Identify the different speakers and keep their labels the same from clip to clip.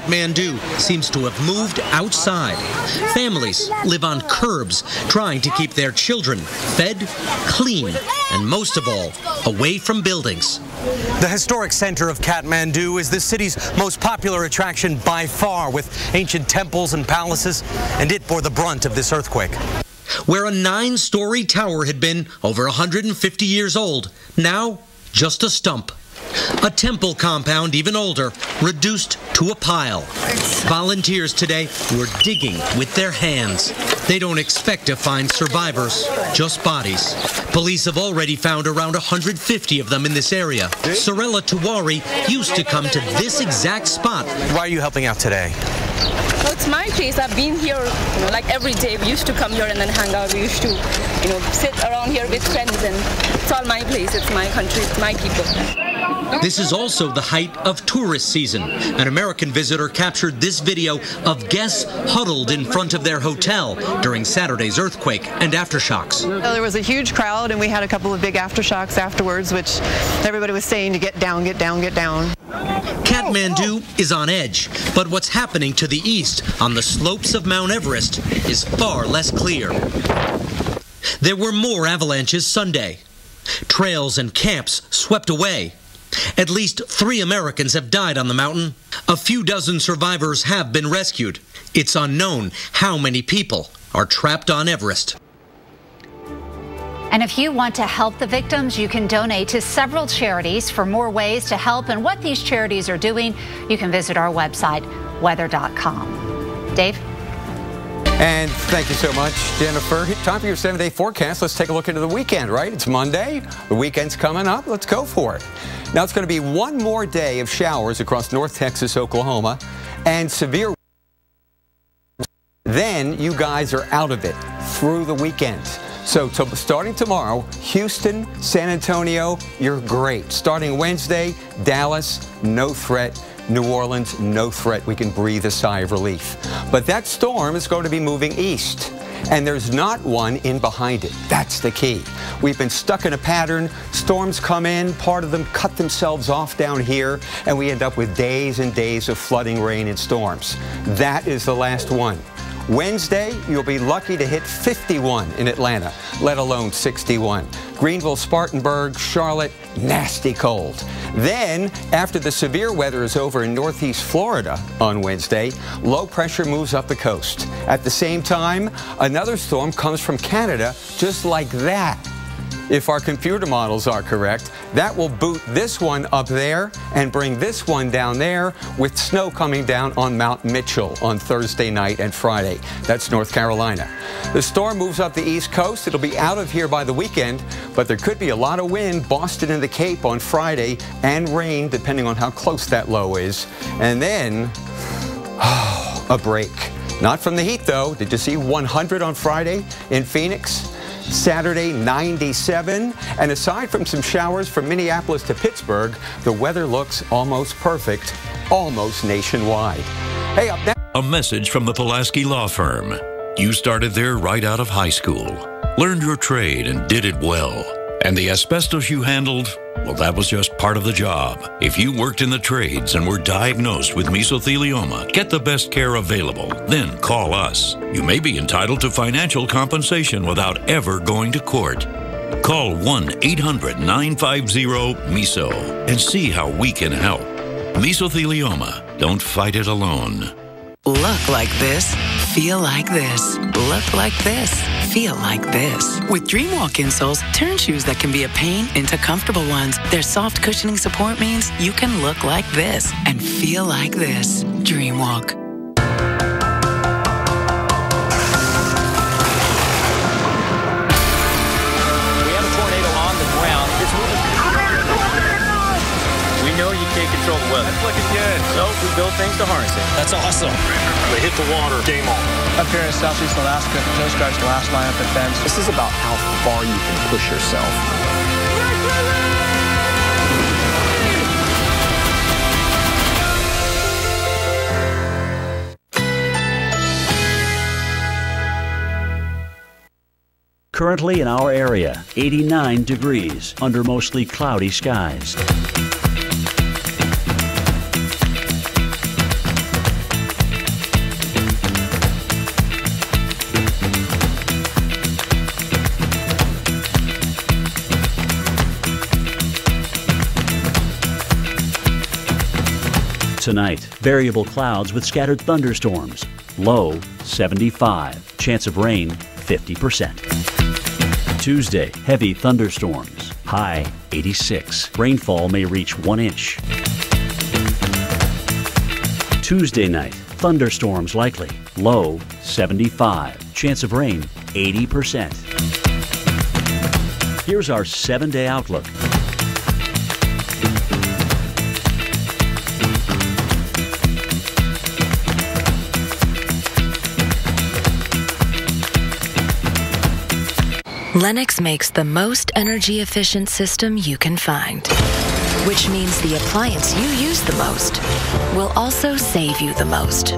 Speaker 1: Kathmandu seems to have moved outside. Families live on curbs, trying to keep their children fed, clean, and most of all, away from buildings.
Speaker 2: The historic center of Kathmandu is the city's most popular attraction by far, with ancient temples and palaces, and it bore the brunt of this earthquake.
Speaker 1: Where a 9-story tower had been over 150 years old, now just a stump. A temple compound, even older, reduced to a pile. Volunteers today were digging with their hands. They don't expect to find survivors, just bodies. Police have already found around 150 of them in this area. Sorella Tiwari used to come to this exact spot.
Speaker 2: Why are you helping out today?
Speaker 3: Well, it's my place. I've been here, like every day. We used to come here and then hang out. We used to, sit around here with friends, and it's all my place. It's my country. It's my people.
Speaker 1: This is also the height of tourist season. An American visitor captured this video of guests huddled in front of their hotel during Saturday's earthquake and aftershocks.
Speaker 4: There was a huge crowd, and we had a couple of big aftershocks afterwards, which everybody was saying to get down, get down, get down.
Speaker 1: Kathmandu is on edge, but what's happening to the east on the slopes of Mount Everest is far less clear. There were more avalanches Sunday. Trails and camps swept away. At least 3 Americans have died on the mountain. A few dozen survivors have been rescued. It's unknown how many people are trapped on Everest.
Speaker 5: And if you want to help the victims, you can donate to several charities. For more ways to help and what these charities are doing, you can visit our website, weather.com. Dave?
Speaker 6: And thank you so much, Jennifer. Time for your 7-day forecast. Let's take a look into the weekend, right? It's Monday. The weekend's coming up. Let's go for it. Now, it's going to be one more day of showers across North Texas, Oklahoma, and severe. Then you guys are out of it through the weekend. So starting tomorrow, Houston, San Antonio, you're great. Starting Wednesday, Dallas, no threat. New Orleans, no threat. We can breathe a sigh of relief. But that storm is going to be moving east, and there's not one in behind it. That's the key. We've been stuck in a pattern. Storms come in, part of them cut themselves off down here, and we end up with days and days of flooding, rain, and storms. That is the last one. Wednesday, you'll be lucky to hit 51 in Atlanta, let alone 61. Greenville, Spartanburg, Charlotte, nasty cold. Then, after the severe weather is over in northeast Florida on Wednesday, low pressure moves up the coast. At the same time, another storm comes from Canada just like that. If our computer models are correct, that will boot this one up there and bring this one down there, with snow coming down on Mount Mitchell on Thursday night and Friday. That's North Carolina. The storm moves up the East Coast. It'll be out of here by the weekend, but there could be a lot of wind, Boston and the Cape on Friday, and rain, depending on how close that low is. And then, a break. Not from the heat, though. Did you see 100 on Friday in Phoenix? Saturday, 97. And aside from some showers from Minneapolis to Pittsburgh, the weather looks almost perfect, almost nationwide. Hey, up next.
Speaker 7: A message from the Pulaski Law Firm. You started there right out of high school, learned your trade and did it well. And the asbestos you handled, well, that was just part of the job. If you worked in the trades and were diagnosed with mesothelioma, get the best care available. Then call us. You may be entitled to financial compensation without ever going to court. Call 1-800-950-MESO and see how we can help. Mesothelioma. Don't fight it alone.
Speaker 8: Look like this. Feel like this. Look like this. Feel like this. With DreamWalk insoles, turn shoes that can be a pain into comfortable ones. Their soft cushioning support means you can look like this and feel like this. DreamWalk.
Speaker 9: We have a tornado on the ground. It's moving. We know you can't control the weather. That's looking good. So we build things to harness it. That's awesome. They hit the water. Game on.
Speaker 10: Up here in Southeast Alaska, Coast Guard's last line of defense.
Speaker 9: This is about how far you can push yourself.
Speaker 11: Currently in our area, 89 degrees under mostly cloudy skies. Tonight, variable clouds with scattered thunderstorms. Low, 75. Chance of rain, 50%. Tuesday, heavy thunderstorms. High, 86. Rainfall may reach 1 inch. Tuesday night, thunderstorms likely. Low, 75. Chance of rain, 80%. Here's our 7-day outlook.
Speaker 12: Lennox makes the most energy-efficient system you can find, which means the appliance you use the most will also save you the most.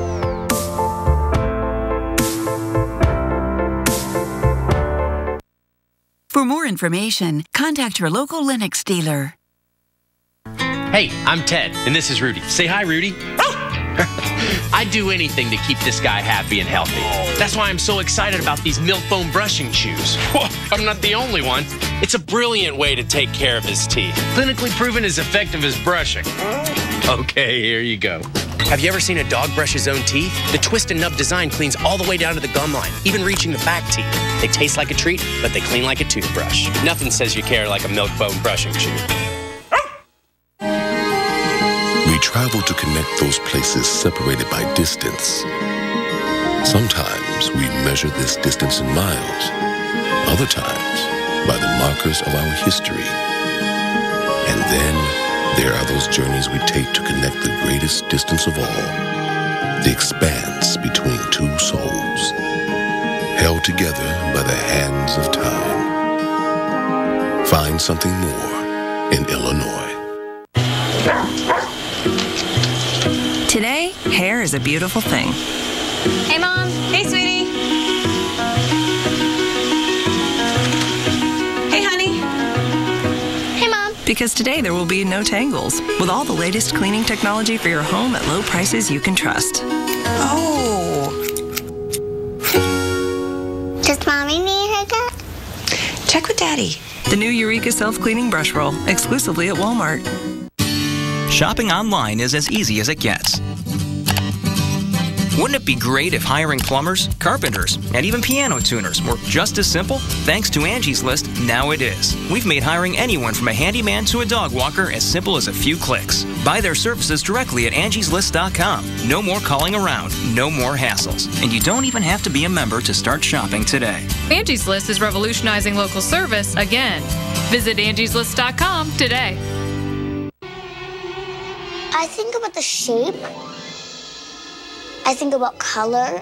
Speaker 13: For more information, contact your local Lennox dealer.
Speaker 14: Hey, I'm Ted, and this is Rudy. Say hi, Rudy. I'd do anything to keep this guy happy and healthy. That's why I'm so excited about these Milk Foam brushing shoes. I'm not the only one. It's a brilliant way to take care of his teeth. Clinically proven as effective as brushing. Okay, here you go. Have you ever seen a dog brush his own teeth? The twist and nub design cleans all the way down to the gum line, even reaching the back teeth. They taste like a treat, but they clean like a toothbrush. Nothing says you care like a Milk Foam brushing shoe.
Speaker 15: We travel to connect those places separated by distance. Sometimes we measure this distance in miles, other times by the markers of our history. And then there are those journeys we take to connect the greatest distance of all, the expanse between two souls, held together by the hands of time. Find something more in Illinois.
Speaker 16: Today, hair is a beautiful thing.
Speaker 17: Hey, Mom. Hey, sweetie. Hey, honey. Hey, Mom.
Speaker 16: Because today there will be no tangles, with all the latest cleaning technology for your home at low prices you can trust.
Speaker 17: Oh.
Speaker 18: Does Mommy need a haircut?
Speaker 16: Check with Daddy. The new Eureka self-cleaning brush roll, exclusively at Walmart.
Speaker 19: Shopping online is as easy as it gets. Wouldn't it be great if hiring plumbers, carpenters, and even piano tuners were just as simple? Thanks to Angie's List, now it is. We've made hiring anyone from a handyman to a dog walker as simple as a few clicks. Buy their services directly at angieslist.com. No more calling around, no more hassles. And you don't even have to be a member to start shopping today.
Speaker 20: Angie's List is revolutionizing local service again. Visit angieslist.com today.
Speaker 18: I think about the shape. I think about color.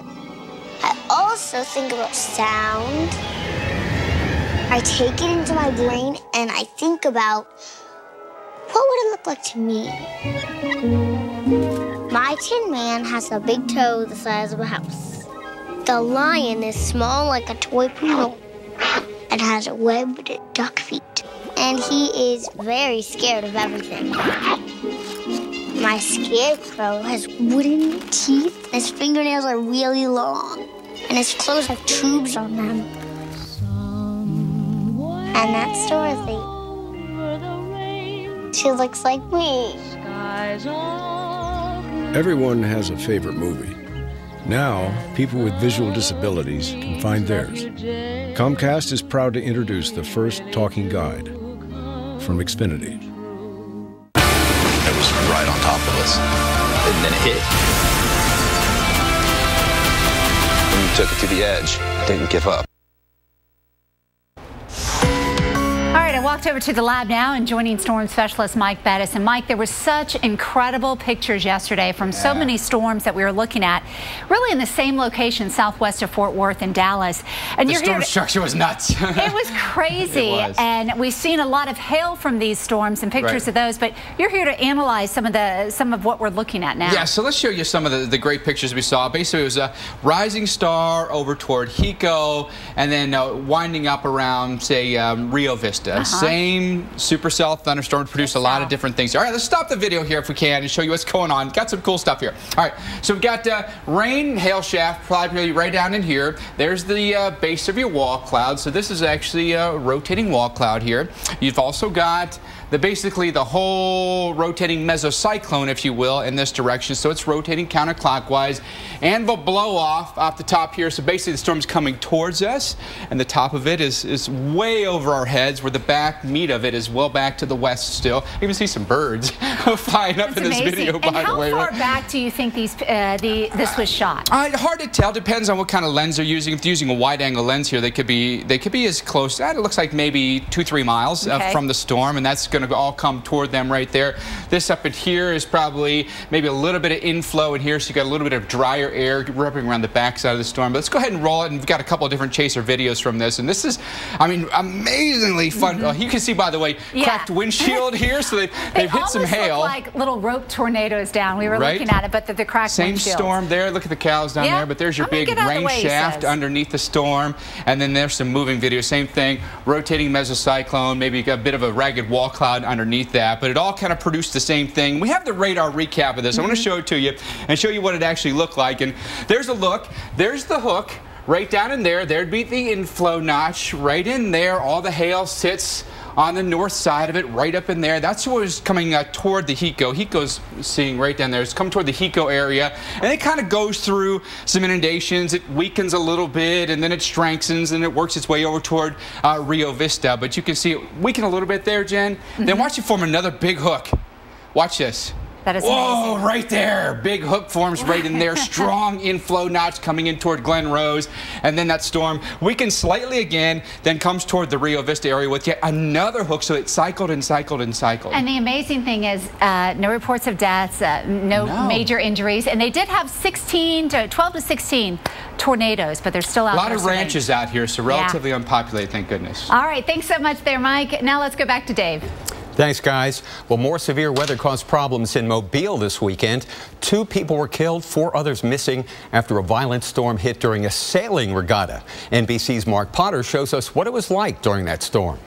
Speaker 18: I also think about sound. I take it into my brain and I think about what would it look like to me? My Tin Man has a big toe the size of a house. The lion is small like a toy poodle and has webbed duck feet. And he is very scared of everything. My Scarecrow has wooden teeth, and his fingernails are really long, and his clothes have tubes on them. And that's Dorothy. She looks like me.
Speaker 21: Everyone has a favorite movie. Now, people with visual disabilities can find theirs. Comcast is proud to introduce the first talking guide from Xfinity.
Speaker 22: It was right on top of us, and then it hit. And we took it to the edge. I didn't give up.
Speaker 5: All right, I walked over to the lab now and joining storm specialist Mike Bettis. And Mike, there were such incredible pictures yesterday from so many storms that we were looking at, really in the same location southwest of Fort Worth in Dallas. And
Speaker 23: the storm structure was nuts.
Speaker 5: It was crazy.
Speaker 23: It was.
Speaker 5: And we've seen a lot of hail from these storms and pictures of those, but you're here to analyze some of what we're looking at now.
Speaker 23: Yeah, so let's show you some of the great pictures we saw. Basically, it was a rising star over toward Hiko and then winding up around, say, Rio Vista. Same supercell thunderstorm produced a lot of different things. All right, let's stop the video here if we can and show you what's going on. Got some cool stuff here. All right, so we've got rain, hail shaft, probably right down in here. There's the base of your wall cloud. So this is actually a rotating wall cloud here. You've also got basically the whole rotating mesocyclone, if you will, in this direction. So it's rotating counterclockwise, and will blow off the top here. So basically the storm's coming towards us, and the top of it is way over our heads, where the back meat of it is well back to the west still. You can see some birds flying up in this video, by the way.
Speaker 5: How far back do you think this was shot?
Speaker 23: Hard to tell. Depends on what kind of lens they're using. If they're using a wide-angle lens here, they could be as close. It looks like maybe 2-3 miles from the storm, and that's going to all come toward them right there. This up in here is probably maybe a little bit of inflow in here, so you got a little bit of drier air wrapping around the backside of the storm. But let's go ahead and roll it, and we've got a couple of different chaser videos from this, and this is, I mean, amazingly fun. You can see, by the way, cracked windshield here, so they've hit some hail.
Speaker 5: Look like little rope tornadoes down. We were looking at it, but the cracked windshield.
Speaker 23: Same storm there. Look at the cows down there, but there's your big rain shaft underneath the storm, and then there's some moving video. Same thing, rotating mesocyclone, maybe a bit of a ragged wall cloud underneath that, but it all kind of produced the same thing. We have the radar recap of this. I want to show it to you and show you what it actually looked like. And there's a look. There's the hook right down in there. There'd be the inflow notch right in there. All the hail sits on the north side of it, right up in there. That's what was coming toward the HECO. HECO's seeing right down there. It's coming toward the HECO area, and it kind of goes through some inundations. It weakens a little bit, and then it strengthens, and it works its way over toward Rio Vista. But you can see it weaken a little bit there, Jen. Then watch it form another big hook. Watch this.
Speaker 5: That is
Speaker 23: whoa,
Speaker 5: amazing.
Speaker 23: right there. Big hook forms right in there. Strong inflow notch coming in toward Glen Rose. And then that storm weakens slightly again, then comes toward the Rio Vista area with yet another hook. So it cycled and cycled and cycled.
Speaker 5: And the amazing thing is no reports of deaths, no major injuries. And they did have 12 to 16 tornadoes, but they're still out there.
Speaker 23: A lot of ranches out here, so relatively unpopulated, thank goodness.
Speaker 5: All right, thanks so much there, Mike. Now let's go back to Dave.
Speaker 6: Thanks, guys. Well, more severe weather caused problems in Mobile this weekend. 2 people were killed, 4 others missing after a violent storm hit during a sailing regatta. NBC's Mark Potter shows us what it was like during that storm.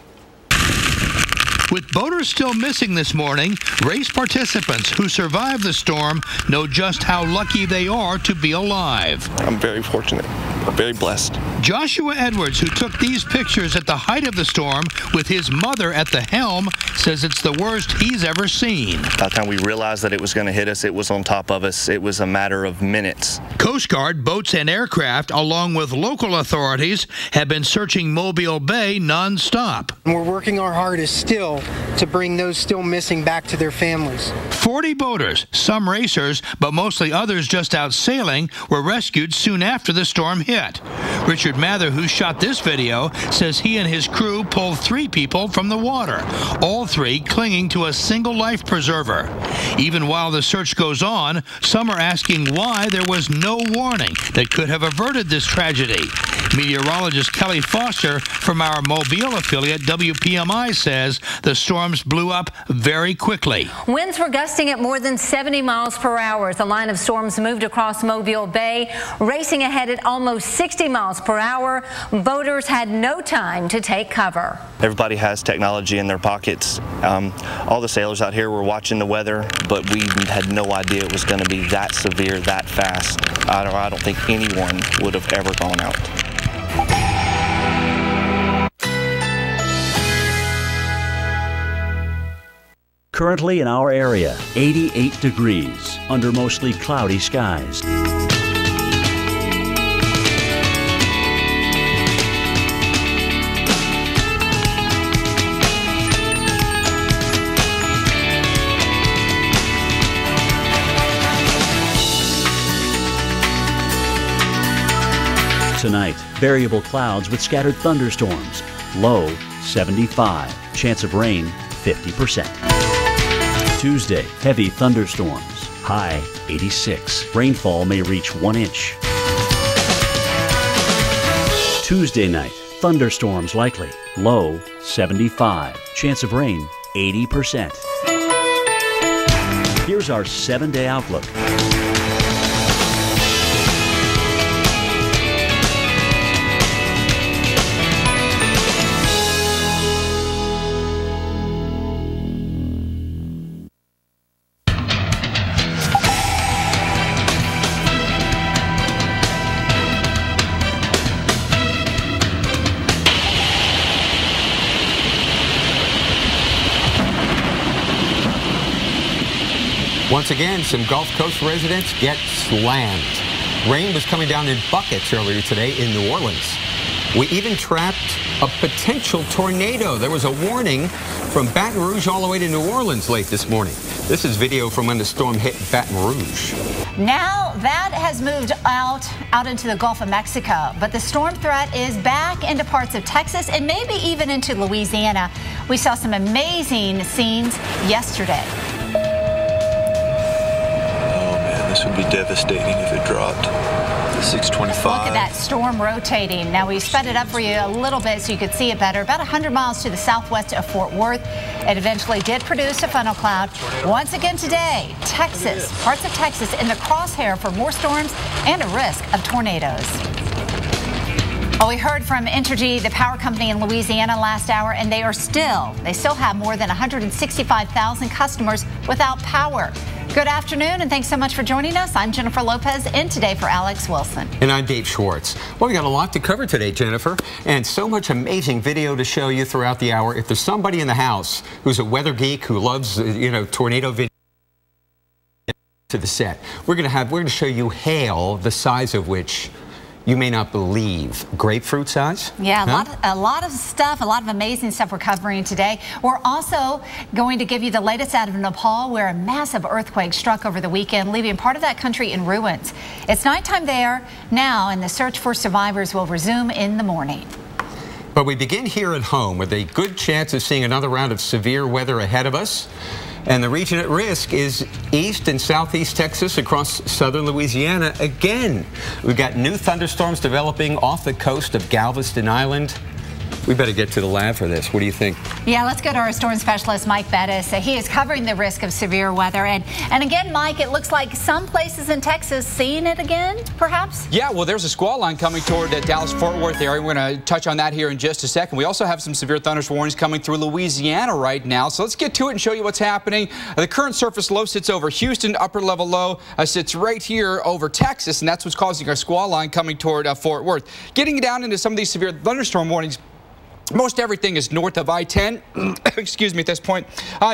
Speaker 2: With boaters still missing this morning, race participants who survived the storm know just how lucky they are to be alive.
Speaker 3: I'm very fortunate. I'm very blessed.
Speaker 2: Joshua Edwards, who took these pictures at the height of the storm with his mother at the helm, says it's the worst he's ever seen.
Speaker 3: By the time we realized that it was going to hit us, it was on top of us. It was a matter of minutes.
Speaker 2: Coast Guard, boats, and aircraft, along with local authorities, have been searching Mobile Bay nonstop.
Speaker 4: We're working our hardest still to bring those still missing back to their families.
Speaker 2: 40 boaters, some racers, but mostly others just out sailing, were rescued soon after the storm hit. Richard Mather, who shot this video, says he and his crew pulled 3 people from the water, all 3 clinging to a single life preserver. Even while the search goes on, some are asking why there was no warning that could have averted this tragedy. Meteorologist Kelly Foster from our Mobile affiliate WPMI says the storms blew up very quickly.
Speaker 24: Winds were gusting at more than 70 miles per hour as the line of storms moved across Mobile Bay, racing ahead at almost 60 miles per hour. Boaters had no time to take cover.
Speaker 3: Everybody has technology in their pockets. All the sailors out here were watching the weather, but we had no idea it was going to be that severe, that fast. I don't think anyone would have ever gone out.
Speaker 11: Currently in our area, 88 degrees under mostly cloudy skies. Tonight, variable clouds with scattered thunderstorms. Low, 75. Chance of rain, 50%. Tuesday, heavy thunderstorms. High, 86. Rainfall may reach 1 inch. Tuesday night, thunderstorms likely. Low, 75. Chance of rain, 80%. Here's our 7-day outlook.
Speaker 6: Once again, some Gulf Coast residents get slammed. Rain was coming down in buckets earlier today in New Orleans. We even trapped a potential tornado. There was a warning from Baton Rouge all the way to New Orleans late this morning. This is video from when the storm hit Baton Rouge.
Speaker 5: Now that has moved out into the Gulf of Mexico, but the storm threat is back into parts of Texas and maybe even into Louisiana. We saw some amazing scenes yesterday.
Speaker 1: Oh man, this would be devastating if it dropped. 625.
Speaker 5: Look at that storm rotating. Now we sped it up for you a little bit so you could see it better. About 100 miles to the southwest of Fort Worth. It eventually did produce a funnel cloud. Once again today, Texas, parts of Texas in the crosshair for more storms and a risk of tornadoes. Well, we heard from Entergy, the power company in Louisiana last hour, and they still have more than 165,000 customers without power. Good afternoon, and thanks so much for joining us. I'm Jennifer Lopez, in today for Alex Wilson.
Speaker 6: And I'm Dave Schwartz. Well, we got a lot to cover today, Jennifer, and so much amazing video to show you throughout the hour. If there's somebody in the house who's a weather geek who loves, tornado video to the set, we're going to show you hail the size of which you may not believe. Grapefruit size?
Speaker 5: Yeah, a lot of stuff, a lot of amazing stuff we're covering today. We're also going to give you the latest out of Nepal, where a massive earthquake struck over the weekend, leaving part of that country in ruins. It's nighttime there now, and the search for survivors will resume in the morning.
Speaker 6: But we begin here at home with a good chance of seeing another round of severe weather ahead of us. And the region at risk is east and southeast Texas across southern Louisiana again. We've got new thunderstorms developing off the coast of Galveston Island. We better get to the lab for this. What do you think?
Speaker 5: Yeah, let's go to our storm specialist, Mike Bettis. He is covering the risk of severe weather. And again, Mike, it looks like some places in Texas seeing it again, perhaps?
Speaker 23: Yeah, well, there's a squall line coming toward the Dallas-Fort Worth area. We're going to touch on that here in just a second. We also have some severe thunderstorm warnings coming through Louisiana right now. So let's get to it and show you what's happening. The current surface low sits over Houston. Upper level low sits right here over Texas, and that's what's causing our squall line coming toward Fort Worth. Getting down into some of these severe thunderstorm warnings, most everything is north of I-10, excuse me, at this point.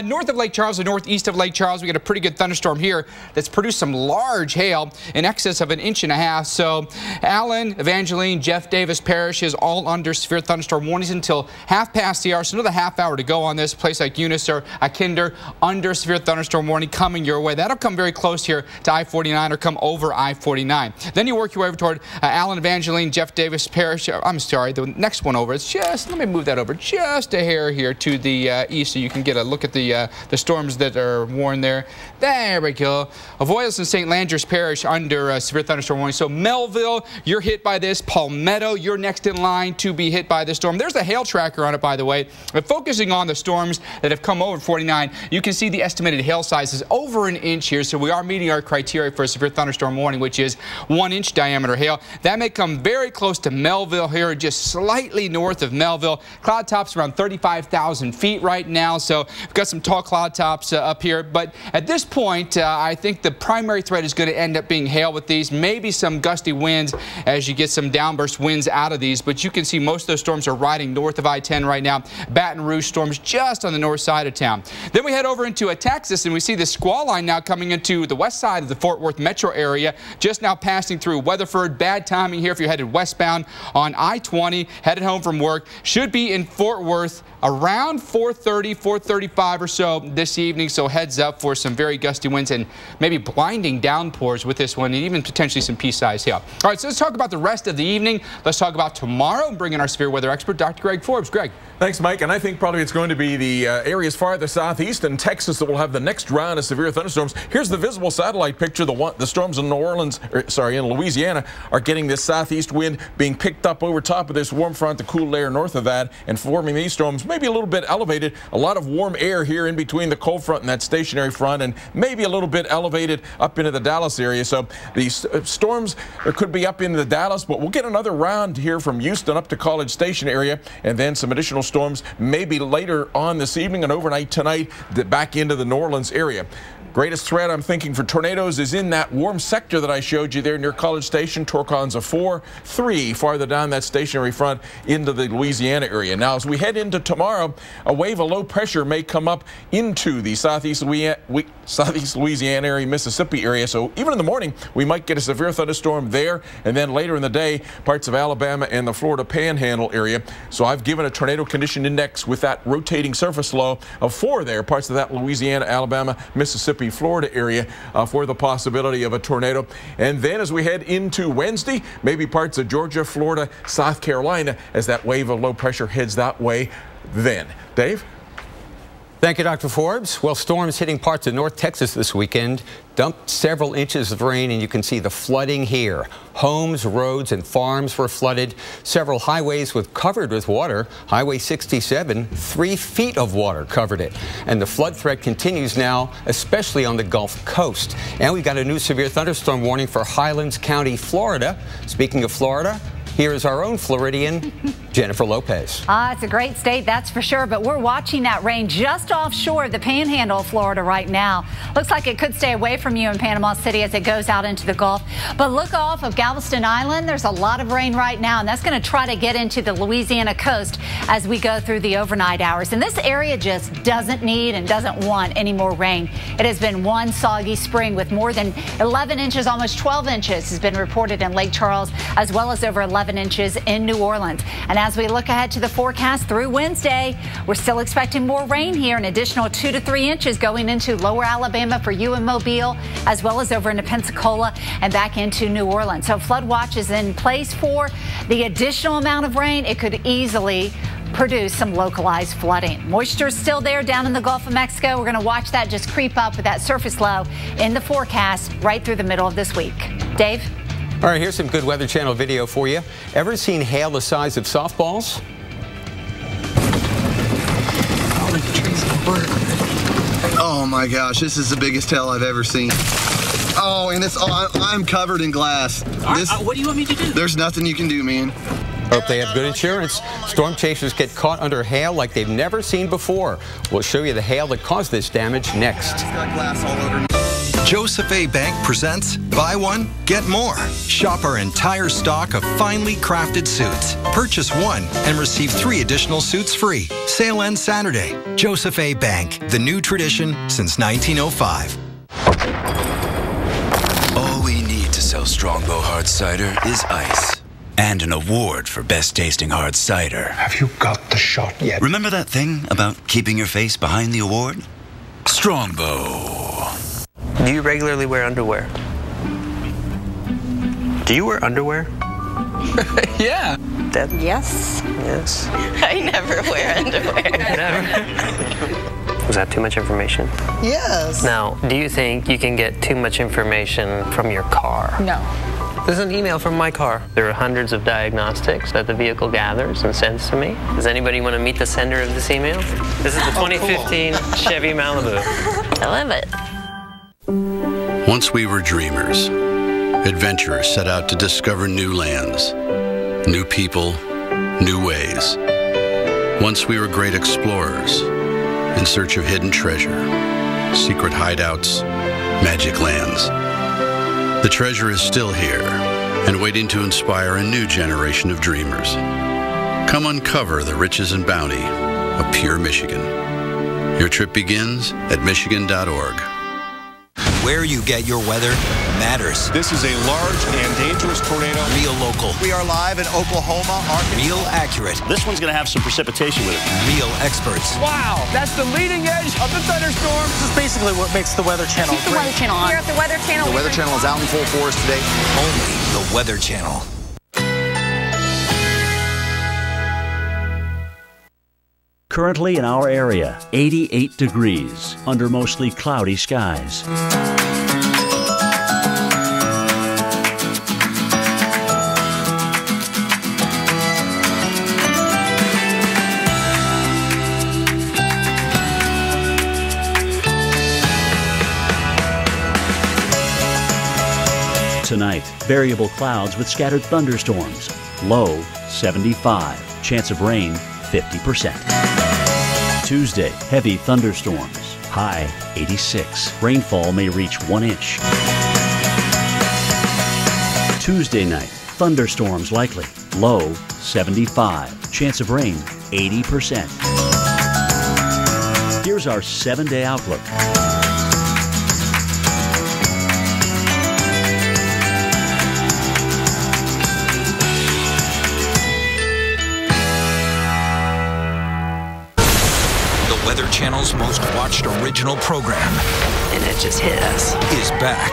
Speaker 23: North of Lake Charles and northeast of Lake Charles, we got a pretty good thunderstorm here that's produced some large hail in excess of 1.5 inches. So Allen, Evangeline, Jeff Davis Parish is all under severe thunderstorm warnings until half past the hour. So another half hour to go on this. Place like Eunice or Kinder under severe thunderstorm warning coming your way. That'll come very close here to I-49 or come over I-49. Then you work your way over toward Allen, Evangeline, Jeff Davis Parish. I'm sorry, the next one over. It's just, let me move that over just a hair here to the east so you can get a look at the storms that are warned there. There we go. Avoyelles and St. Landers Parish under severe thunderstorm warning. So Melville, you're hit by this. Palmetto, you're next in line to be hit by this storm. There's a hail tracker on it, by the way. But focusing on the storms that have come over 49, you can see the estimated hail size is over 1 inch here. So we are meeting our criteria for a severe thunderstorm warning, which is 1 inch diameter hail. That may come very close to Melville here, just slightly north of Melville. Cloud tops around 35,000 feet right now, so we've got some tall cloud tops up here. But at this point, I think the primary threat is going to end up being hail with these, maybe some gusty winds as you get some downburst winds out of these. But you can see most of those storms are riding north of I-10 right now. Baton Rouge storms just on the north side of town. Then we head over into Texas, and we see the squall line now coming into the west side of the Fort Worth metro area, just now passing through Weatherford. Bad timing here if you're headed westbound on I-20, headed home from work. Should be in Fort Worth around 4:30, 4:35 or so this evening. So heads up for some very gusty winds and maybe blinding downpours with this one, and even potentially some pea-sized hail. All right, so let's talk about the rest of the evening. Let's talk about tomorrow and bring in our severe weather expert, Dr. Greg Forbes. Greg.
Speaker 7: Thanks, Mike. And I think probably it's going to be the areas farther southeast and Texas that will have the next round of severe thunderstorms. Here's the visible satellite picture. The storms in in Louisiana are getting this southeast wind being picked up over top of this warm front, the cool layer north of that, and forming these storms maybe a little bit elevated. A lot of warm air here in between the cold front and that stationary front, and maybe a little bit elevated up into the Dallas area. So these storms could be up into the Dallas, but we'll get another round here from Houston up to College Station area, and then some additional storms maybe later on this evening and overnight tonight back into the New Orleans area. Greatest threat, I'm thinking, for tornadoes is in that warm sector that I showed you there near College Station. Torcons of 4, 3 farther down that stationary front into the Louisiana area. Now, as we head into tomorrow, a wave of low pressure may come up into the southeast Louisiana area, Mississippi area. So even in the morning, we might get a severe thunderstorm there, and then later in the day, parts of Alabama and the Florida Panhandle area. So I've given a tornado condition index with that rotating surface low of 4 there, parts of that Louisiana, Alabama, Mississippi, Florida area for the possibility of a tornado. And then as we head into Wednesday, maybe parts of Georgia, Florida, South Carolina, as that wave of low pressure heads that way then. Dave?
Speaker 6: Thank you, Dr. Forbes. Well, storms hitting parts of North Texas this weekend dumped several inches of rain, and you can see the flooding here. Homes, roads, and farms were flooded. Several highways were covered with water. Highway 67, 3 feet of water covered it. And the flood threat continues now, especially on the Gulf Coast. And we've got a new severe thunderstorm warning for Highlands County, Florida. Speaking of Florida, here is our own Floridian, Jennifer Lopez.
Speaker 5: It's a great state, that's for sure, but we're watching that rain just offshore the Panhandle of Florida right now. Looks like it could stay away from you in Panama City as it goes out into the Gulf. But look off of Galveston Island, there's a lot of rain right now, and that's going to try to get into the Louisiana coast as we go through the overnight hours. And this area just doesn't need and doesn't want any more rain. It has been one soggy spring with more than 11 inches, almost 12 inches has been reported in Lake Charles, as well as over 11 inches in New Orleans. And as we look ahead to the forecast through Wednesday, we're still expecting more rain here, an additional 2 to 3 inches going into lower Alabama for you in Mobile, as well as over into Pensacola and back into New Orleans. So flood watch is in place for the additional amount of rain. It could easily produce some localized flooding. Moisture is still there down in the Gulf of Mexico. We're going to watch that just creep up with that surface low in the forecast right through the middle of this week. Dave?
Speaker 6: All right, here's some good Weather Channel video for you. Ever seen hail the size of softballs?
Speaker 22: Oh my gosh, this is the biggest hail I've ever seen. Oh, and I'm covered in glass.
Speaker 8: What do you want me to do?
Speaker 22: There's nothing you can do, man.
Speaker 6: Hope they have good insurance. Storm chasers get caught under hail like they've never seen before. We'll show you the hail that caused this damage next.
Speaker 22: It's got glass all over me.
Speaker 9: Joseph A. Bank presents Buy One, Get More. Shop our entire stock of finely crafted suits. Purchase one and receive 3 additional suits free. Sale ends Saturday. Joseph A. Bank, the new tradition since 1905.
Speaker 10: All we need to sell Strongbow Hard Cider is ice. And an award for best tasting hard cider.
Speaker 12: Have you got the shot yet?
Speaker 10: Remember that thing about keeping your face behind the award? Strongbow.
Speaker 25: Do you regularly wear underwear? Do you wear underwear?
Speaker 8: Yeah.
Speaker 25: Deb?
Speaker 26: Yes.
Speaker 25: Yes.
Speaker 26: I never wear underwear.
Speaker 25: Never? Was that too much information?
Speaker 26: Yes.
Speaker 25: Now, do you think you can get too much information from your car?
Speaker 26: No.
Speaker 25: There's an email from my car. There are hundreds of diagnostics that the vehicle gathers and sends to me. Does anybody want to meet the sender of this email? This is the 2015 Chevy Malibu.
Speaker 26: I love it.
Speaker 27: Once we were dreamers, adventurers set out to discover new lands, new people, new ways. Once we were great explorers in search of hidden treasure, secret hideouts, magic lands. The treasure is still here and waiting to inspire a new generation of dreamers. Come uncover the riches and bounty of pure Michigan. Your trip begins at michigan.org.
Speaker 9: Where you get your weather matters.
Speaker 28: This is a large and dangerous tornado.
Speaker 9: Real local.
Speaker 28: We are live in Oklahoma.
Speaker 9: Real accurate.
Speaker 29: This one's going to have some precipitation with it.
Speaker 9: Real experts.
Speaker 8: Wow, that's the leading edge of the thunderstorm.
Speaker 30: This is basically what makes the Weather Channel
Speaker 26: Keep the Weather Channel on. Here at the Weather Channel.
Speaker 22: The Weather Channel is out in full force today.
Speaker 9: Only the Weather Channel.
Speaker 11: Currently in our area, 88 degrees under mostly cloudy skies. Tonight, variable clouds with scattered thunderstorms. Low, 75. Chance of rain, 50%. Tuesday, heavy thunderstorms. high 86. Rainfall may reach 1 inch. Tuesday night, thunderstorms likely. Low 75. Chance of rain 80%. Here's our 7-day outlook.
Speaker 4: The Weather Channel's most watched original program,
Speaker 26: And it just hit us.
Speaker 4: is back.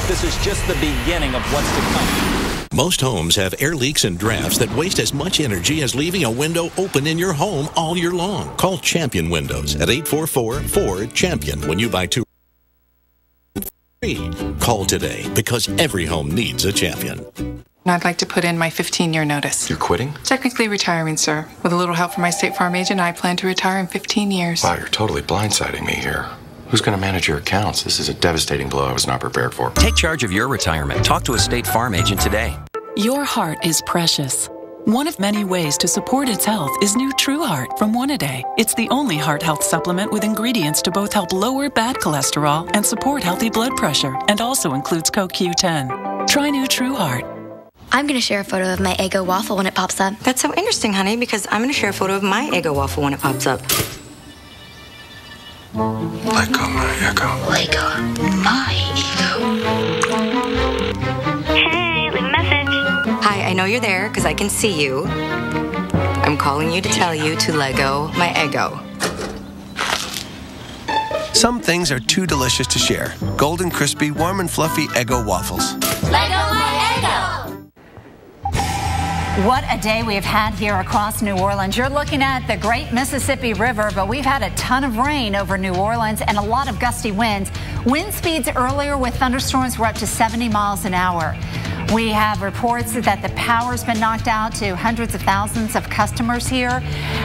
Speaker 30: This is just the beginning of what's to come.
Speaker 13: Most homes have air leaks and drafts that waste as much energy as leaving a window open in your home all year long. Call Champion Windows at 844-4CHAMPION when you buy 2. Call today because every home needs a champion.
Speaker 14: I'd like to put in my 15-year notice.
Speaker 28: You're quitting?
Speaker 14: Technically retiring, sir. With a little help from my State Farm agent, I plan to retire in 15 years.
Speaker 28: Wow, you're totally blindsiding me here. Who's going to manage your accounts? This is a devastating blow I was not prepared for.
Speaker 15: Take charge of your retirement. Talk to a State Farm agent today.
Speaker 16: Your heart is precious. One of many ways to support its health is new True Heart from One-A-Day. It's the only heart health supplement with ingredients to both help lower bad cholesterol and support healthy blood pressure, and also includes CoQ10. Try new True Heart.
Speaker 17: I'm going to share a photo of my Eggo waffle when it pops up.
Speaker 18: That's so interesting, honey, because I'm going to share a photo of my Eggo waffle when it pops up.
Speaker 28: Lego my Eggo.
Speaker 17: Lego my Eggo.
Speaker 18: Hey, leave a message. Hi, I know you're there because I can see you. I'm calling you to tell you to Lego my Eggo.
Speaker 19: Some things are too delicious to share. Golden, crispy, warm and fluffy Eggo waffles.
Speaker 17: Lego my Eggo.
Speaker 5: What a day we have had here across New Orleans. You're looking at the Great Mississippi River, but we've had a ton of rain over New Orleans and a lot of gusty winds. Wind speeds earlier with thunderstorms were up to 70 miles an hour. We have reports that the power's been knocked out to hundreds of thousands of customers here,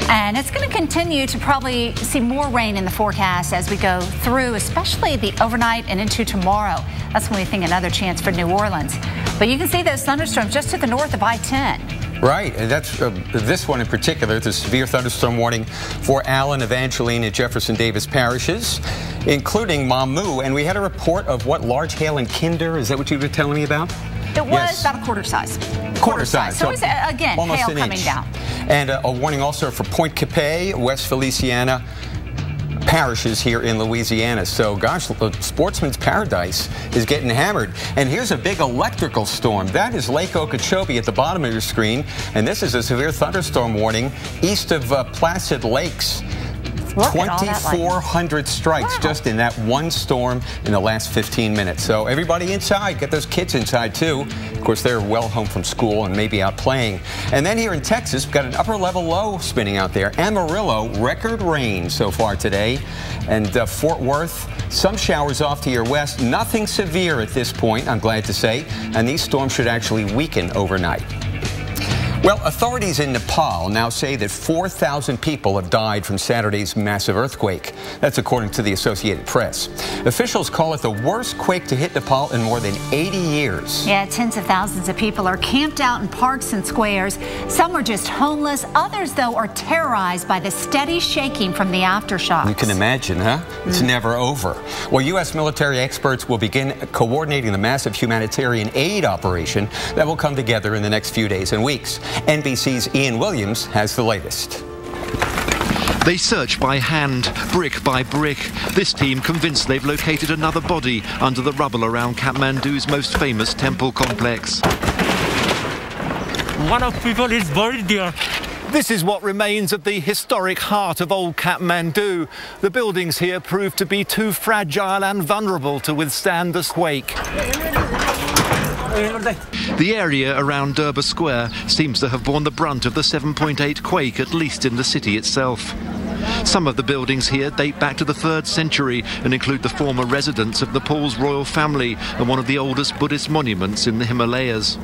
Speaker 5: and it's going to continue to probably see more rain in the forecast as we go through, especially the overnight and into tomorrow. That's when we think another chance for New Orleans. But you can see those thunderstorms just to the north of I-10.
Speaker 6: Right, and that's this one in particular. It's a severe thunderstorm warning for Allen, Evangeline, and Jefferson Davis parishes, including Mamou. And we had a report of what large hail in Kinder. Is that what you were telling me about?
Speaker 5: It was about a quarter size.
Speaker 6: Quarter size.
Speaker 5: So, again, hail coming down.
Speaker 6: And a warning also for Point Capet, West Feliciana parishes here in Louisiana. So, gosh, Sportsman's Paradise is getting hammered. And here's a big electrical storm. That is Lake Okeechobee at the bottom of your screen. And this is a severe thunderstorm warning east of Placid Lakes. 2,400 strikes just in that one storm in the last 15 minutes. So everybody inside, get those kids inside too. Of course, they're well home from school and maybe out playing. And then here in Texas, we've got an upper level low spinning out there. Amarillo, record rain so far today. And Fort Worth, some showers off to your west. Nothing severe at this point, I'm glad to say. And these storms should actually weaken overnight. Well, authorities in Nepal now say that 4,000 people have died from Saturday's massive earthquake. That's according to the Associated Press. Officials call it the worst quake to hit Nepal in more than 80 years.
Speaker 5: Yeah, tens of thousands of people are camped out in parks and squares. Some are just homeless. Others, though, are terrorized by the steady shaking from the aftershocks.
Speaker 6: You can imagine, huh? It's never over. Well, U.S. military experts will begin coordinating the massive humanitarian aid operation that will come together in the next few days and weeks. NBC's Ian Williams has the latest.
Speaker 20: They search by hand, brick by brick. This team convinced they've located another body under the rubble around Kathmandu's most famous temple complex.
Speaker 21: One of people is buried there.
Speaker 31: This is what remains of the historic heart of old Kathmandu. The buildings here proved to be too fragile and vulnerable to withstand the quake.
Speaker 20: The area around Durbar Square seems to have borne the brunt of the 7.8 quake, at least in the city itself. Some of the buildings here date back to the 3rd century and include the former residence of Nepal's royal family and one of the oldest Buddhist monuments in the Himalayas.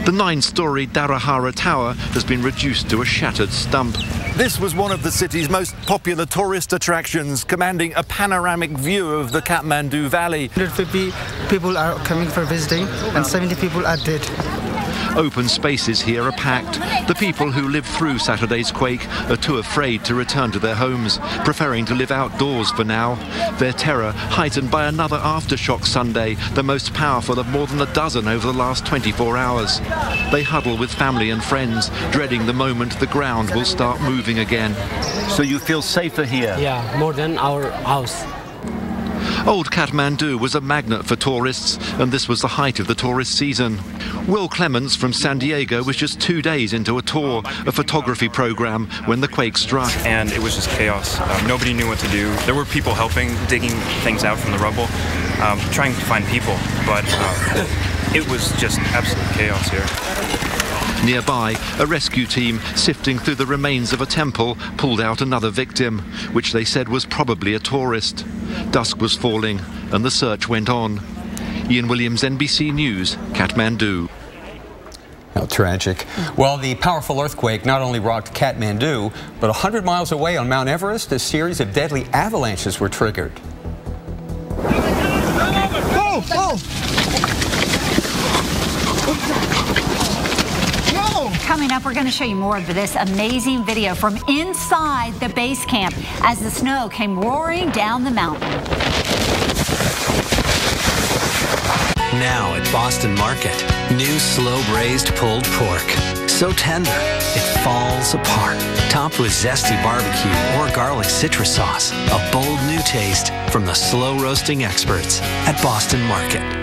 Speaker 20: The 9-story Darahara Tower has been reduced to a shattered stump.
Speaker 31: This was one of the city's most popular tourist attractions, commanding a panoramic view of the Kathmandu Valley.
Speaker 32: 150 people are coming for visiting and 70 people are dead.
Speaker 20: Open spaces here are packed. The people who lived through Saturday's quake are too afraid to return to their homes, preferring to live outdoors for now. Their terror heightened by another aftershock Sunday, the most powerful of more than a dozen over the last 24 hours. They huddle with family and friends, dreading the moment the ground will start moving again.
Speaker 31: So you feel safer here?
Speaker 1: Yeah, more than our house.
Speaker 20: Old Kathmandu was a magnet for tourists, and this was the height of the tourist season. Will Clements from San Diego was just 2 days into a tour, a photography program, when the quake struck.
Speaker 2: And it was just chaos. Nobody knew what to do. There were people helping, digging things out from the rubble, trying to find people, but it was just absolute chaos here.
Speaker 20: Nearby, a rescue team sifting through the remains of a temple pulled out another victim, which they said was probably a tourist. Dusk was falling, and the search went on. Ian Williams, NBC News, Kathmandu.
Speaker 6: How tragic. Well, the powerful earthquake not only rocked Kathmandu, but 100 miles away on Mount Everest, a series of deadly avalanches were triggered.
Speaker 8: Oh! Oh!
Speaker 5: Coming up, we're going to show you more of this amazing video from inside the base camp as the snow came roaring down the mountain.
Speaker 3: Now at Boston Market, new slow-braised pulled pork. So tender, it falls apart. Topped with zesty barbecue or garlic citrus sauce. A bold new taste from the slow-roasting experts at Boston Market.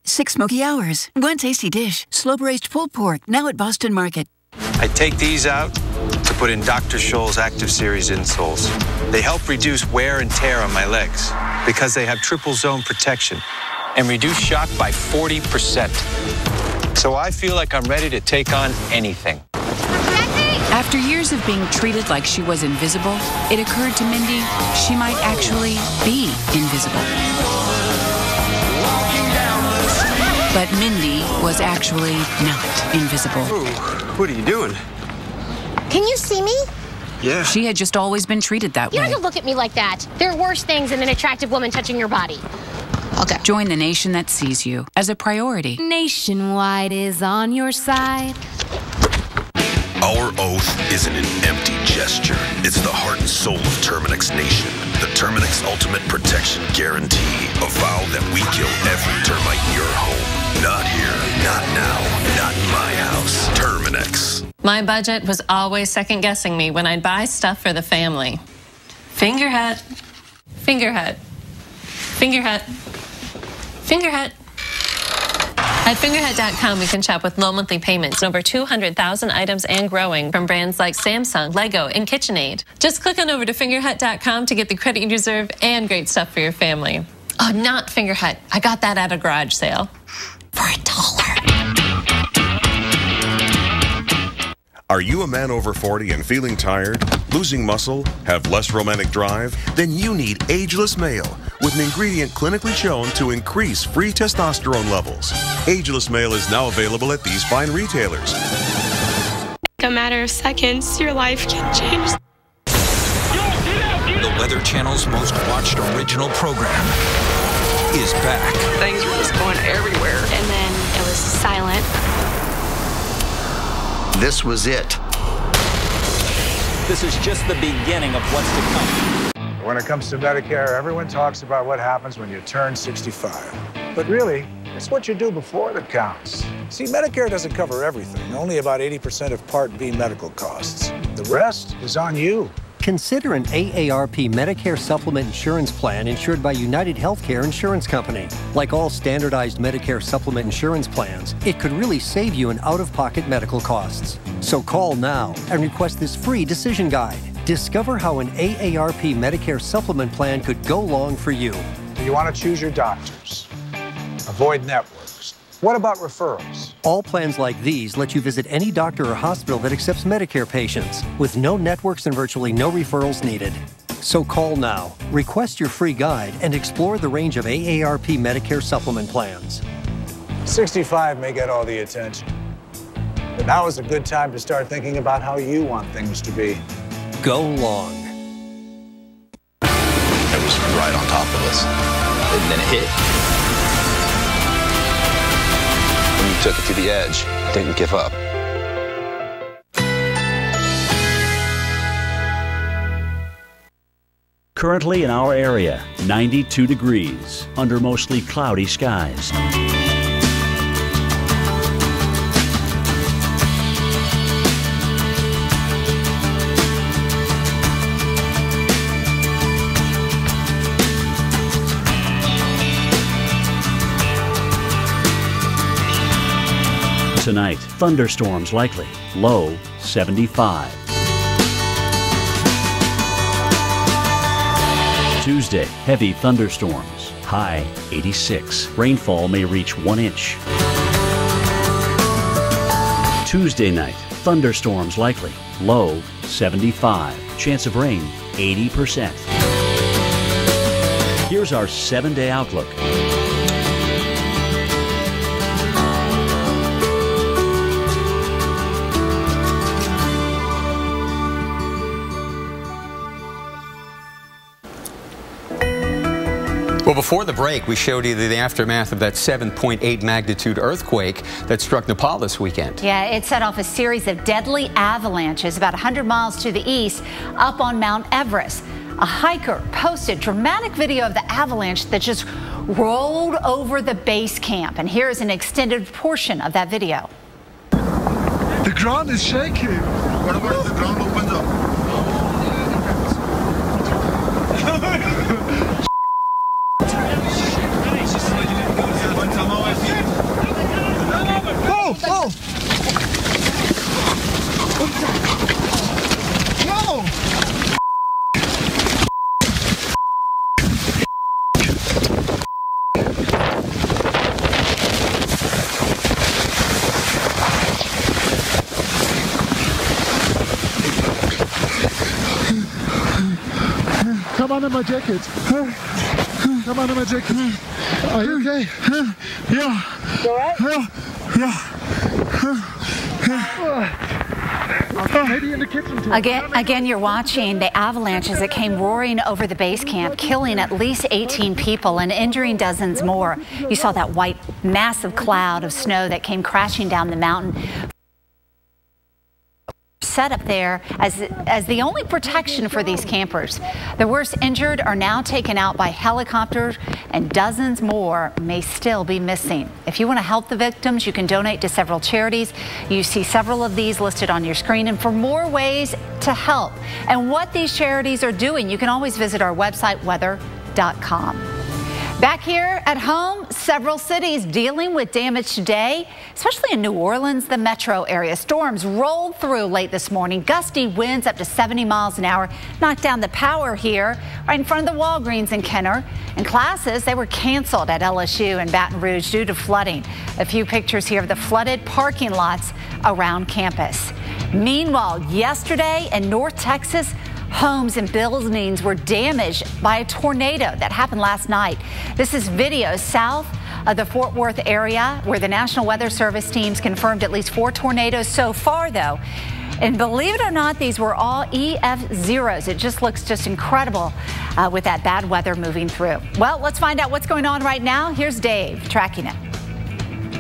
Speaker 7: 6 smoky hours, 1 tasty dish. Slow-braised pulled pork, now at Boston Market.
Speaker 10: I take these out to put in Dr. Scholl's Active Series insoles. They help reduce wear and tear on my legs because they have triple zone protection and reduce shock by 40%. So I feel like I'm ready to take on anything.
Speaker 12: After years of being treated like she was invisible, it occurred to Mindy she might actually be invisible. But Mindy was actually not invisible.
Speaker 10: Ooh, what are you doing?
Speaker 23: Can you see me?
Speaker 10: Yeah.
Speaker 12: She had just always been treated that
Speaker 23: You
Speaker 12: way.
Speaker 23: don't have to look at me like that. There are worse things than an attractive woman touching your body. Okay.
Speaker 12: Join the nation that sees you as a priority.
Speaker 24: Nationwide is on your side.
Speaker 25: Our oath isn't an empty gesture. It's the heart and soul of Terminix Nation. The Terminix Ultimate Protection Guarantee. A vow that we kill every termite in your home. Not here, not now, not in my house. Terminix.
Speaker 27: My budget was always second-guessing me when I'd buy stuff for the family. Fingerhut. Fingerhut. Fingerhut. Fingerhut. At Fingerhut.com, we can shop with low monthly payments, over 200,000 items and growing from brands like Samsung, Lego, and KitchenAid. Just click on over to Fingerhut.com to get the credit you deserve and great stuff for your family. Oh, not Fingerhut. I got that at a garage sale for $1.
Speaker 25: Are you a man over 40 and feeling tired, losing muscle, have less romantic drive? Then you need Ageless Male, with an ingredient clinically shown to increase free testosterone levels. Ageless Male is now available at these fine retailers.
Speaker 29: In a matter of seconds, your life can change.
Speaker 4: The Weather Channel's most watched original program is back.
Speaker 29: Things were just going everywhere.
Speaker 23: And then it was silent.
Speaker 32: This was it.
Speaker 30: This is just the beginning of what's to come.
Speaker 33: When it comes to Medicare, everyone talks about what happens when you turn 65. But really, it's what you do before that counts. See, Medicare doesn't cover everything, only about 80% of Part B medical costs. The rest is on you.
Speaker 34: Consider an AARP Medicare Supplement Insurance Plan insured by United Healthcare Insurance Company. Like all standardized Medicare Supplement insurance plans, it could really save you in out-of-pocket medical costs. So call now and request this free decision guide. Discover how an AARP Medicare Supplement plan could go long for you.
Speaker 33: You want to choose your doctors. Avoid networks. What about referrals?
Speaker 34: All plans like these let you visit any doctor or hospital that accepts Medicare patients, with no networks and virtually no referrals needed. So call now, request your free guide, and explore the range of AARP Medicare supplement plans.
Speaker 33: 65 may get all the attention, but now is a good time to start thinking about how you want things to be.
Speaker 34: Go long.
Speaker 35: It was right on top of us, and then it hit.
Speaker 9: took it to the edge, didn't give up.
Speaker 11: Currently in our area, 92 degrees under mostly cloudy skies. Tonight, thunderstorms likely, low 75. Tuesday, heavy thunderstorms, high 86. Rainfall may reach 1 inch. Tuesday night, thunderstorms likely, low 75. Chance of rain 80%. Here's our 7-day outlook.
Speaker 6: Well, before the break, we showed you the aftermath of that 7.8 magnitude earthquake that struck Nepal this weekend.
Speaker 5: Yeah, it set off a series of deadly avalanches about 100 miles to the east up on Mount Everest. A hiker posted dramatic video of the avalanche that just rolled over the base camp. And here's an extended portion of that video.
Speaker 13: The ground is shaking. What about if the ground opens up? Oh! No! Come under my jacket. Come under my jacket. Are you okay? Yeah. You alright? Yeah. Maybe in the kitchen.
Speaker 5: Again, you're watching the avalanches that came roaring over the base camp, killing at least 18 people and injuring dozens more. You saw that white, massive cloud of snow that came crashing down the mountain. Set up there as the only protection for these campers. The worst injured are now taken out by helicopters, and dozens more may still be missing. If you want to help the victims, you can donate to several charities. You see several of these listed on your screen. And for more ways to help and what these charities are doing, you can always visit our website, weather.com. Back here at home, several cities dealing with damage today, especially in New Orleans, the metro area. Storms rolled through late this morning. Gusty winds up to 70 miles an hour knocked down the power here right in front of the Walgreens in Kenner. And classes, they were canceled at LSU and Baton Rouge due to flooding. A few pictures here of the flooded parking lots around campus. Meanwhile, yesterday in North Texas, homes and buildings were damaged by a tornado that happened last night. This is video south of the Fort Worth area where the National Weather Service teams confirmed at least 4 tornadoes so far, though. And believe it or not, these were all EF0s. It just looks just incredible with that bad weather moving through. Well, let's find out what's going on right now. Here's Dave tracking it.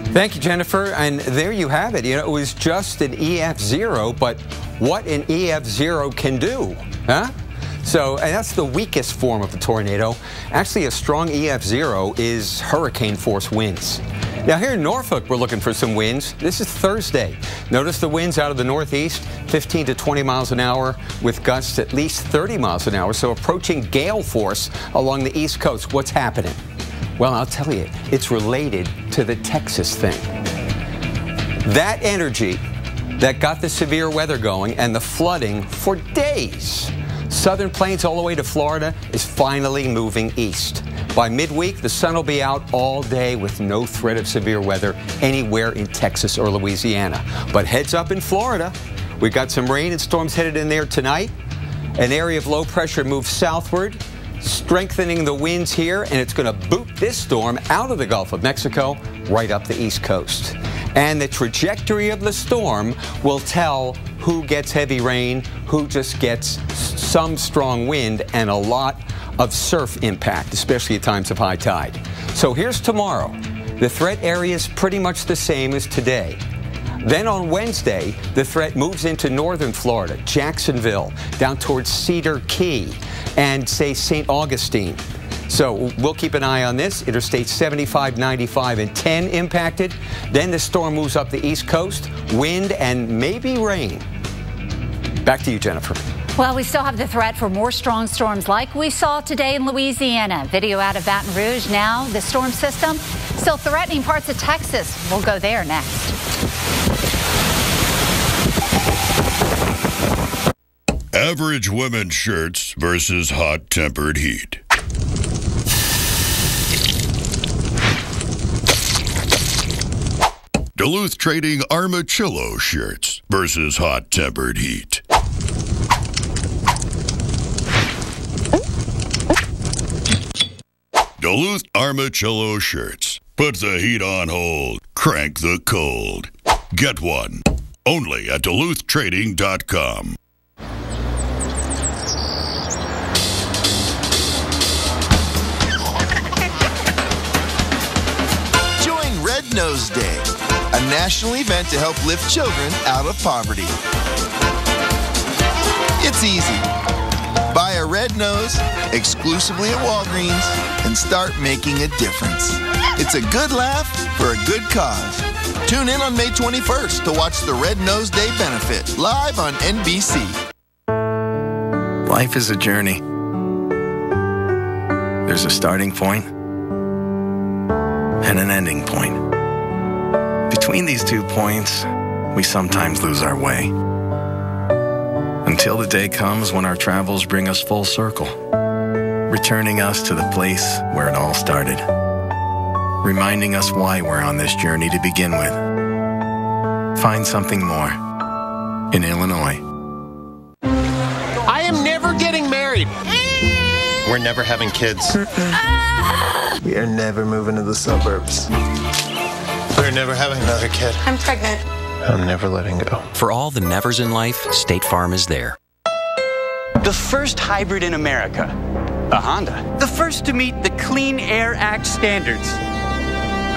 Speaker 6: Thank you, Jennifer. And there you have it. You know, it was just an EF0, but what an EF0 can do, huh? So, and that's the weakest form of the tornado. Actually, a strong EF0 is hurricane force winds. Now here in Norfolk, we're looking for some winds. This is Thursday. Notice the winds out of the northeast, 15 to 20 miles an hour with gusts at least 30 miles an hour. So approaching gale force along the East Coast. What's happening? Well, I'll tell you, it's related to the Texas thing. That energy that got the severe weather going and the flooding for days. Southern Plains all the way to Florida is finally moving east. By midweek, the sun will be out all day with no threat of severe weather anywhere in Texas or Louisiana. But heads up in Florida, we've got some rain and storms headed in there tonight. An area of low pressure moves southward, strengthening the winds here, and it's going to boot this storm out of the Gulf of Mexico right up the East Coast. And the trajectory of the storm will tell who gets heavy rain, who just gets some strong wind and a lot of surf impact, especially at times of high tide. So here's tomorrow. The threat area is pretty much the same as today. Then on Wednesday, the threat moves into northern Florida, Jacksonville, down towards Cedar Key, and say St. Augustine. So we'll keep an eye on this. Interstate 75, 95, and 10 impacted. Then the storm moves up the East Coast, wind and maybe rain. Back to you, Jennifer.
Speaker 5: Well, we still have the threat for more strong storms like we saw today in Louisiana. Video out of Baton Rouge now. The storm system still threatening parts of Texas. We'll go there next.
Speaker 1: Average women's shirts versus hot-tempered heat. Duluth Trading Armachillo shirts versus hot-tempered heat. Duluth Armachillo shirts. Put the heat on hold. Crank the cold. Get one. Only at DuluthTrading.com.
Speaker 2: Join Red Nose Day, a national event to help lift children out of poverty. It's easy. Buy a Red Nose exclusively at Walgreens and start making a difference. It's a good laugh for a good cause. Tune in on May 21st to watch the Red Nose Day benefit live on NBC.
Speaker 14: Life is a journey. There's a starting point and an ending point. Between these 2 points, we sometimes lose our way. Until the day comes when our travels bring us full circle, returning us to the place where it all started, reminding us why we're on this journey to begin with. Find something more in Illinois.
Speaker 15: I am never getting married.
Speaker 16: We're never having kids.
Speaker 2: We are never moving to the suburbs.
Speaker 16: We're never having another kid.
Speaker 23: I'm pregnant.
Speaker 16: I'm never letting go.
Speaker 3: For all the nevers in life, State Farm is there.
Speaker 17: The first hybrid in America, a Honda. The first to meet the Clean Air Act standards,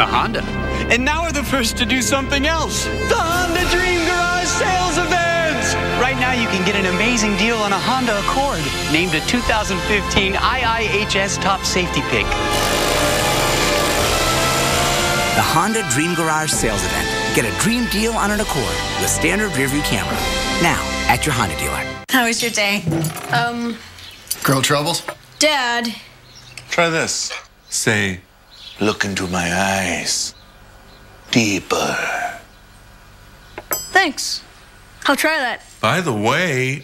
Speaker 17: a Honda. And now we're the first to do something else, the Honda Dream Garage Sales Event. Right now you can get an amazing deal on a Honda Accord, named a 2015 IIHS Top Safety Pick.
Speaker 18: The Honda Dream Garage Sales Event. Get a dream deal on an Accord with standard rearview camera. Now, at your Honda dealer.
Speaker 23: How was your day?
Speaker 16: Girl troubles?
Speaker 23: Dad.
Speaker 19: Try this. Say, look into my eyes. Deeper.
Speaker 23: Thanks. I'll try that.
Speaker 19: By the way,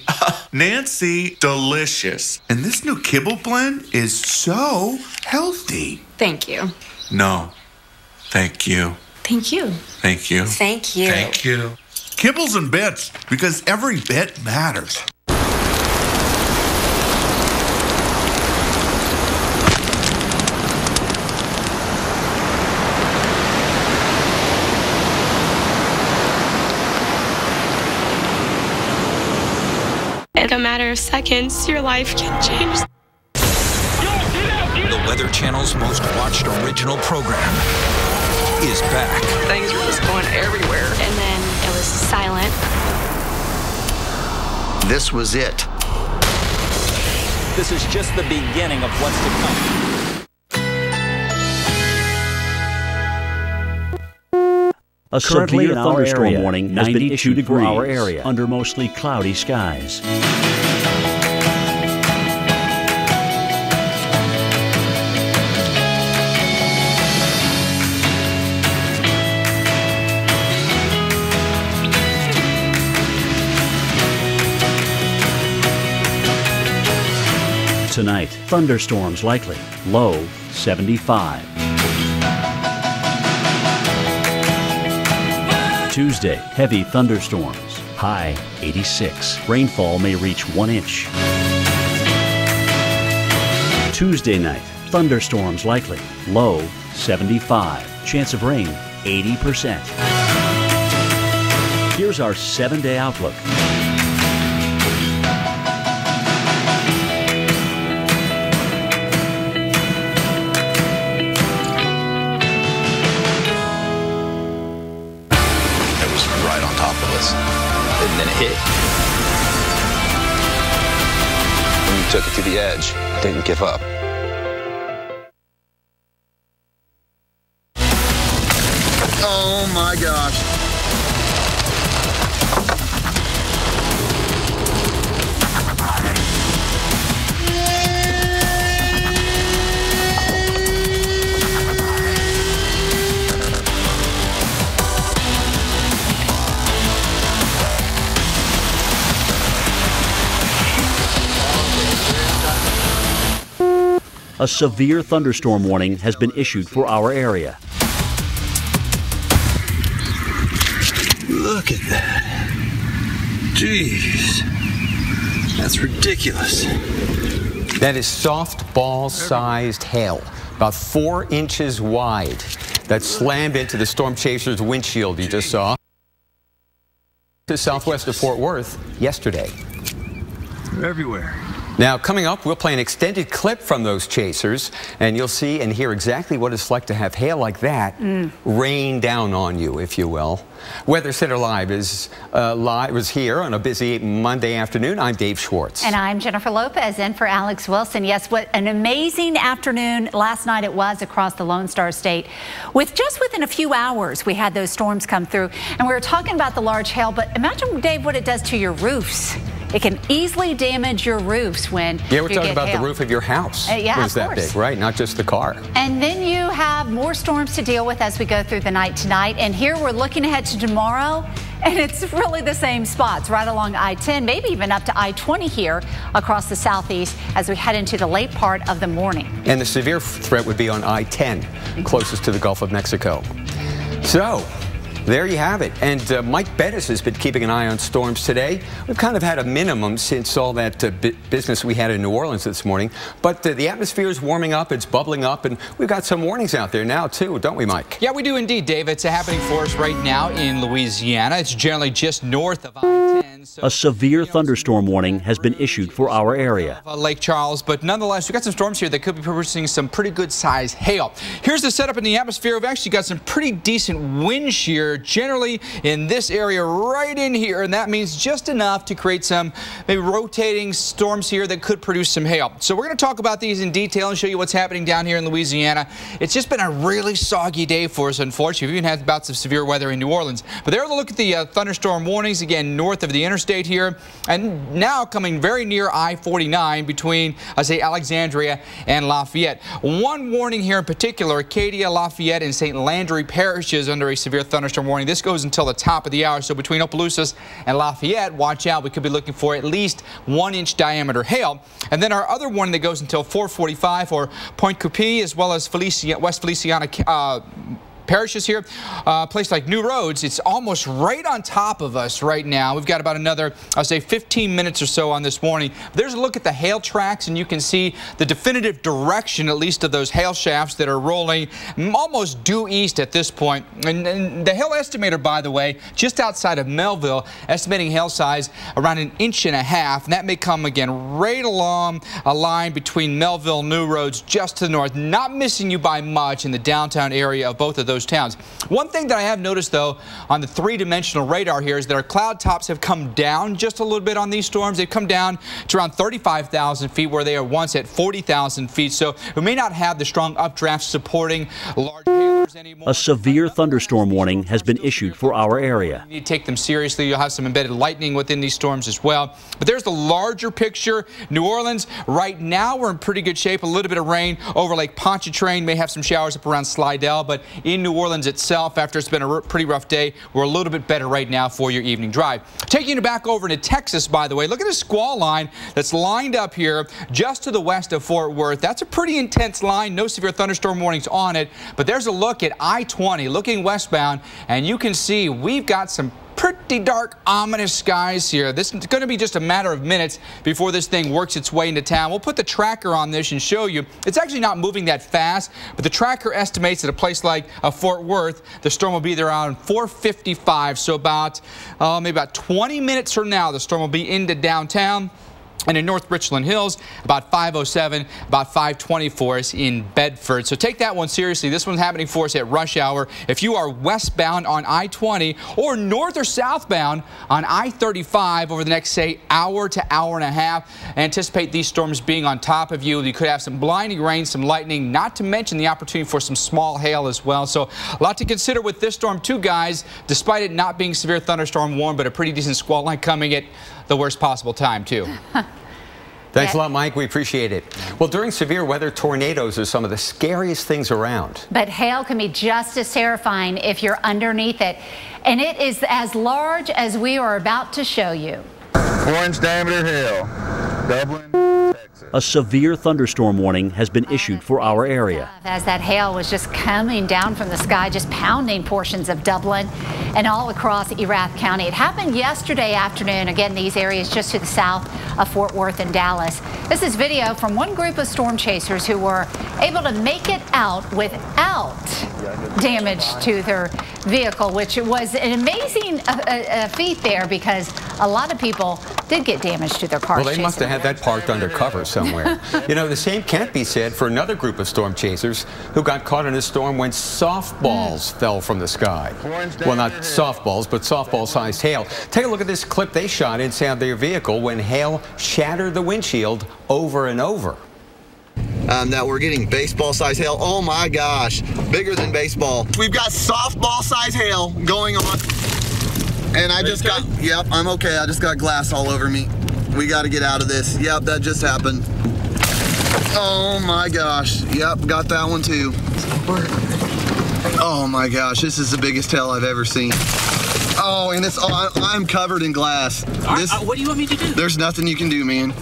Speaker 19: Nancy, delicious. And this new kibble blend is so healthy.
Speaker 23: Thank you.
Speaker 19: No. Thank you.
Speaker 23: Thank you.
Speaker 19: Thank you.
Speaker 23: Thank you.
Speaker 19: Thank you. Kibbles and bits, because every bit matters.
Speaker 29: In a matter of seconds, your life can change.
Speaker 4: The Weather Channel's most watched original program is back.
Speaker 29: Things were just going everywhere. And then it was silent.
Speaker 2: This was it.
Speaker 30: This is just the beginning of what's to come.
Speaker 11: A Currently severe thunderstorm warning has been issued for degrees our area under mostly cloudy skies. Tonight, thunderstorms likely, low 75. Tuesday, heavy thunderstorms, high 86. Rainfall may reach 1 inch. Tuesday night, thunderstorms likely, low 75. Chance of rain 80%. Here's our 7-day outlook.
Speaker 9: and it hit. When you took it to the edge, it didn't give up.
Speaker 2: Oh my gosh.
Speaker 11: A severe thunderstorm warning has been issued for our area.
Speaker 7: Look at that. Jeez. That's ridiculous.
Speaker 6: That is softball-sized hail, about 4 inches wide, that slammed into the storm chaser's windshield you just saw to southwest of Fort Worth yesterday.
Speaker 7: They're everywhere.
Speaker 6: Now, coming up, we'll play an extended clip from those chasers, and you'll see and hear exactly what it's like to have hail like that rain down on you, if you will. Weather Center Live is here on a busy Monday afternoon. I'm Dave Schwartz.
Speaker 5: And I'm Jennifer Lopez, in for Alex Wilson. Yes, what an amazing afternoon last night it was across the Lone Star State. Just within a few hours, we had those storms come through, and we were talking about the large hail, but imagine, Dave, what it does to your roofs. It can easily damage your roofs when
Speaker 6: we're talking about the roof of your house.
Speaker 5: Yeah,
Speaker 6: was that big, right? Not just the car.
Speaker 5: And then you have more storms to deal with as we go through the night tonight. And here we're looking ahead to tomorrow, and it's really the same spots right along I-10, maybe even up to I-20 here across the southeast as we head into the late part of the morning.
Speaker 6: And the severe threat would be on I-10, closest to the Gulf of Mexico. So, there you have it. And Mike Bettis has been keeping an eye on storms today. We've kind of had a minimum since all that business we had in New Orleans this morning. But the atmosphere is warming up. It's bubbling up. And we've got some warnings out there now, too, don't we, Mike?
Speaker 8: Yeah, we do indeed, Dave. It's happening for us right now in Louisiana. It's generally just north of I-10. So,
Speaker 11: a severe thunderstorm warning has been issued for our area.
Speaker 8: Lake Charles, but nonetheless, we've got some storms here that could be producing some pretty good size hail. Here's the setup in the atmosphere. We've actually got some pretty decent wind shear generally in this area right in here, and that means just enough to create some maybe rotating storms here that could produce some hail. So we're going to talk about these in detail and show you what's happening down here in Louisiana. It's just been a really soggy day for us, unfortunately. We've even had bouts of severe weather in New Orleans. But there, look at the thunderstorm warnings again north of the interstate here, and now coming very near I-49 between, say, Alexandria and Lafayette. One warning here in particular, Acadia, Lafayette, and St. Landry parishes under a severe thunderstorm warning. This goes until the top of the hour, so between Opelousas and Lafayette, watch out. We could be looking for at least 1-inch diameter hail. And then our other warning that goes until 4:45 for Point Coupee as well as West Feliciana parishes here, a place like New Roads. It's almost right on top of us right now. We've got about another, I'll say, 15 minutes or so on this morning. There's a look at the hail tracks, and you can see the definitive direction, at least, of those hail shafts that are rolling almost due east at this point. And the hail estimator, by the way, just outside of Melville, estimating hail size around 1.5 inches, and that may come again right along a line between Melville, New Roads, just to the north, not missing you by much in the downtown area of both of those towns. One thing that I have noticed, though, on the three-dimensional radar here is that our cloud tops have come down just a little bit on these storms. They've come down to around 35,000 feet where they were once at 40,000 feet. So we may not have the strong updrafts supporting large hailers anymore.
Speaker 11: A severe thunderstorm warning has been issued for our area.
Speaker 8: You need to take them seriously. You'll have some embedded lightning within these storms as well. But there's the larger picture. New Orleans, right now we're in pretty good shape. A little bit of rain over Lake Pontchartrain. May have some showers up around Slidell, but in New Orleans itself, after it's been a pretty rough day, we're a little bit better right now for your evening drive. Taking you back over into Texas, by the way, look at this squall line that's lined up here just to the west of Fort Worth. That's a pretty intense line. No severe thunderstorm warnings on it, but there's a look at I-20 looking westbound, and you can see we've got some pretty dark, ominous skies here. This is going to be just a matter of minutes before this thing works its way into town. We'll put the tracker on this and show you. It's actually not moving that fast, but the tracker estimates at a place like Fort Worth, the storm will be there around 4:55. So about maybe about 20 minutes from now, the storm will be into downtown. And in North Richland Hills, about 507, about 520 for us in Bedford. So take that one seriously. This one's happening for us at rush hour. If you are westbound on I-20 or north or southbound on I-35 over the next, say, hour to hour and a half, anticipate these storms being on top of you. You could have some blinding rain, some lightning, not to mention the opportunity for some small hail as well. So a lot to consider with this storm too, guys, despite it not being severe thunderstorm warm, but a pretty decent squall line coming at the worst possible time too.
Speaker 6: Thanks a lot, Mike. We appreciate it. Well, during severe weather, tornadoes are some of the scariest things around.
Speaker 5: But hail can be just as terrifying if you're underneath it. And it is as large as we are about to show you.
Speaker 13: 4-inch diameter hail. Dublin, Texas.
Speaker 11: A severe thunderstorm warning has been issued for our area.
Speaker 5: As that hail was just coming down from the sky, just pounding portions of Dublin and all across Erath County. It happened yesterday afternoon, again, these areas just to the south of Fort Worth and Dallas. This is video from one group of storm chasers who were able to make it out without damage to their vehicle, which was an amazing feat there because a lot of people did get damage to their cars.
Speaker 6: Well, they must have had that parked undercover somewhere. You know, the same can't be said for another group of storm chasers who got caught in a storm when softballs fell from the sky. Well, not softballs, but softball-sized hail. Take a look at this clip they shot inside their vehicle when hail shattered the windshield over and over.
Speaker 2: Now we're getting baseball-sized hail. Oh my gosh, bigger than baseball. We've got softball-sized hail going on. And I just got, yep, I'm okay. I just got glass all over me. We got to get out of this. Yep, that just happened. Oh my gosh. Yep, got that one too. Oh my gosh, this is the biggest hail I've ever seen. Oh, and it's I'm covered in glass.
Speaker 17: What do you want me to do?
Speaker 2: There's nothing you can do, man.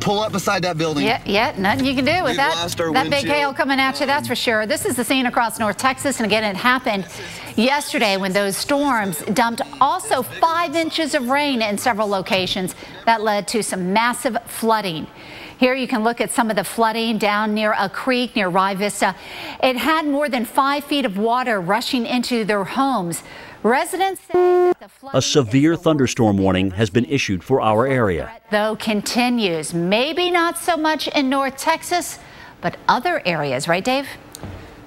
Speaker 2: Pull up beside that building.
Speaker 5: Yeah, nothing you can do with that big hail coming at you, that's for sure. This is the scene across North Texas, and again, it happened yesterday when those storms dumped also 5 inches of rain in several locations that led to some massive flooding. Here you can look at some of the flooding down near a creek near Rye Vista. It had more than 5 feet of water rushing into their homes. Residents say that the flooding,
Speaker 11: a severe thunderstorm warning has been issued for our area.
Speaker 5: Though continues, maybe not so much in North Texas, but other areas, right, Dave?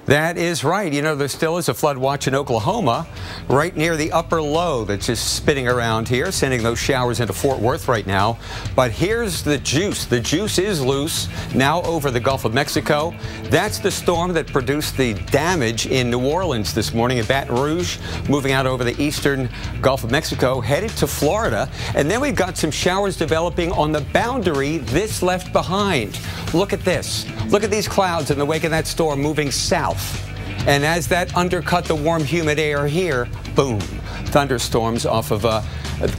Speaker 6: That is right. You know, there still is a flood watch in Oklahoma, right near the upper low that's just spinning around here, sending those showers into Fort Worth right now. But here's the juice. The juice is loose now over the Gulf of Mexico. That's the storm that produced the damage in New Orleans this morning in Baton Rouge, moving out over the eastern Gulf of Mexico, headed to Florida. And then we've got some showers developing on the boundary this left behind. Look at this. Look at these clouds in the wake of that storm moving south. And as that undercut the warm, humid air here, boom, thunderstorms off of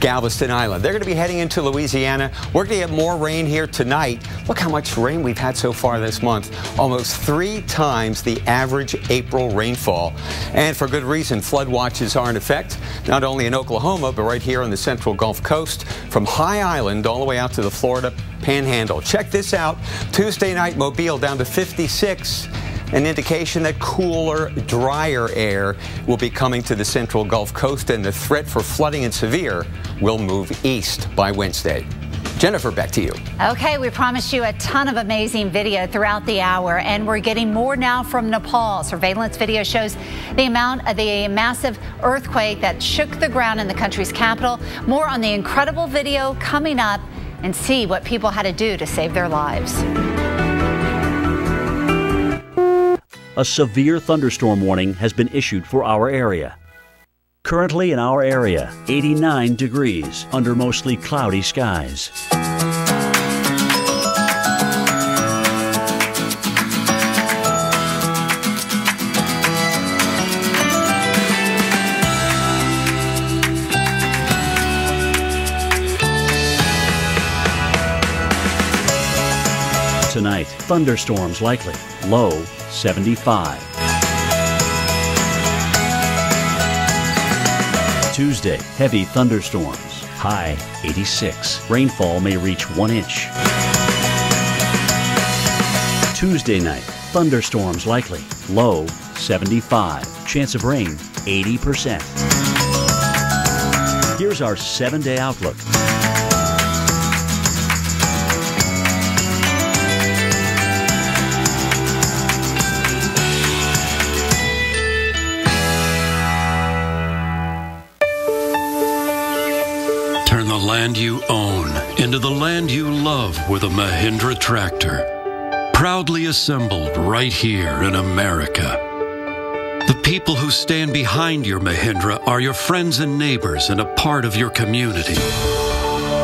Speaker 6: Galveston Island. They're going to be heading into Louisiana. We're going to get more rain here tonight. Look how much rain we've had so far this month. Almost 3 times the average April rainfall. And for good reason, flood watches are in effect, not only in Oklahoma, but right here on the central Gulf Coast, from High Island all the way out to the Florida Panhandle. Check this out. Tuesday night, Mobile down to 56. An indication that cooler, drier air will be coming to the central Gulf Coast, and the threat for flooding and severe will move east by Wednesday. Jennifer, back to you.
Speaker 5: Okay, we promised you a ton of amazing video throughout the hour, and we're getting more now from Nepal. Surveillance video shows the massive earthquake that shook the ground in the country's capital. More on the incredible video coming up, and see what people had to do to save their lives.
Speaker 11: A severe thunderstorm warning has been issued for our area. Currently in our area, 89 degrees under mostly cloudy skies. Tonight, thunderstorms likely, low 75. Tuesday, heavy thunderstorms, high 86. Rainfall may reach 1 inch. Tuesday night, thunderstorms likely, low 75. Chance of rain 80%. Here's our 7-day outlook.
Speaker 10: land you own into the land you love with a Mahindra tractor. Proudly assembled right here in America. The people who stand behind your Mahindra are your friends and neighbors and a part of your community.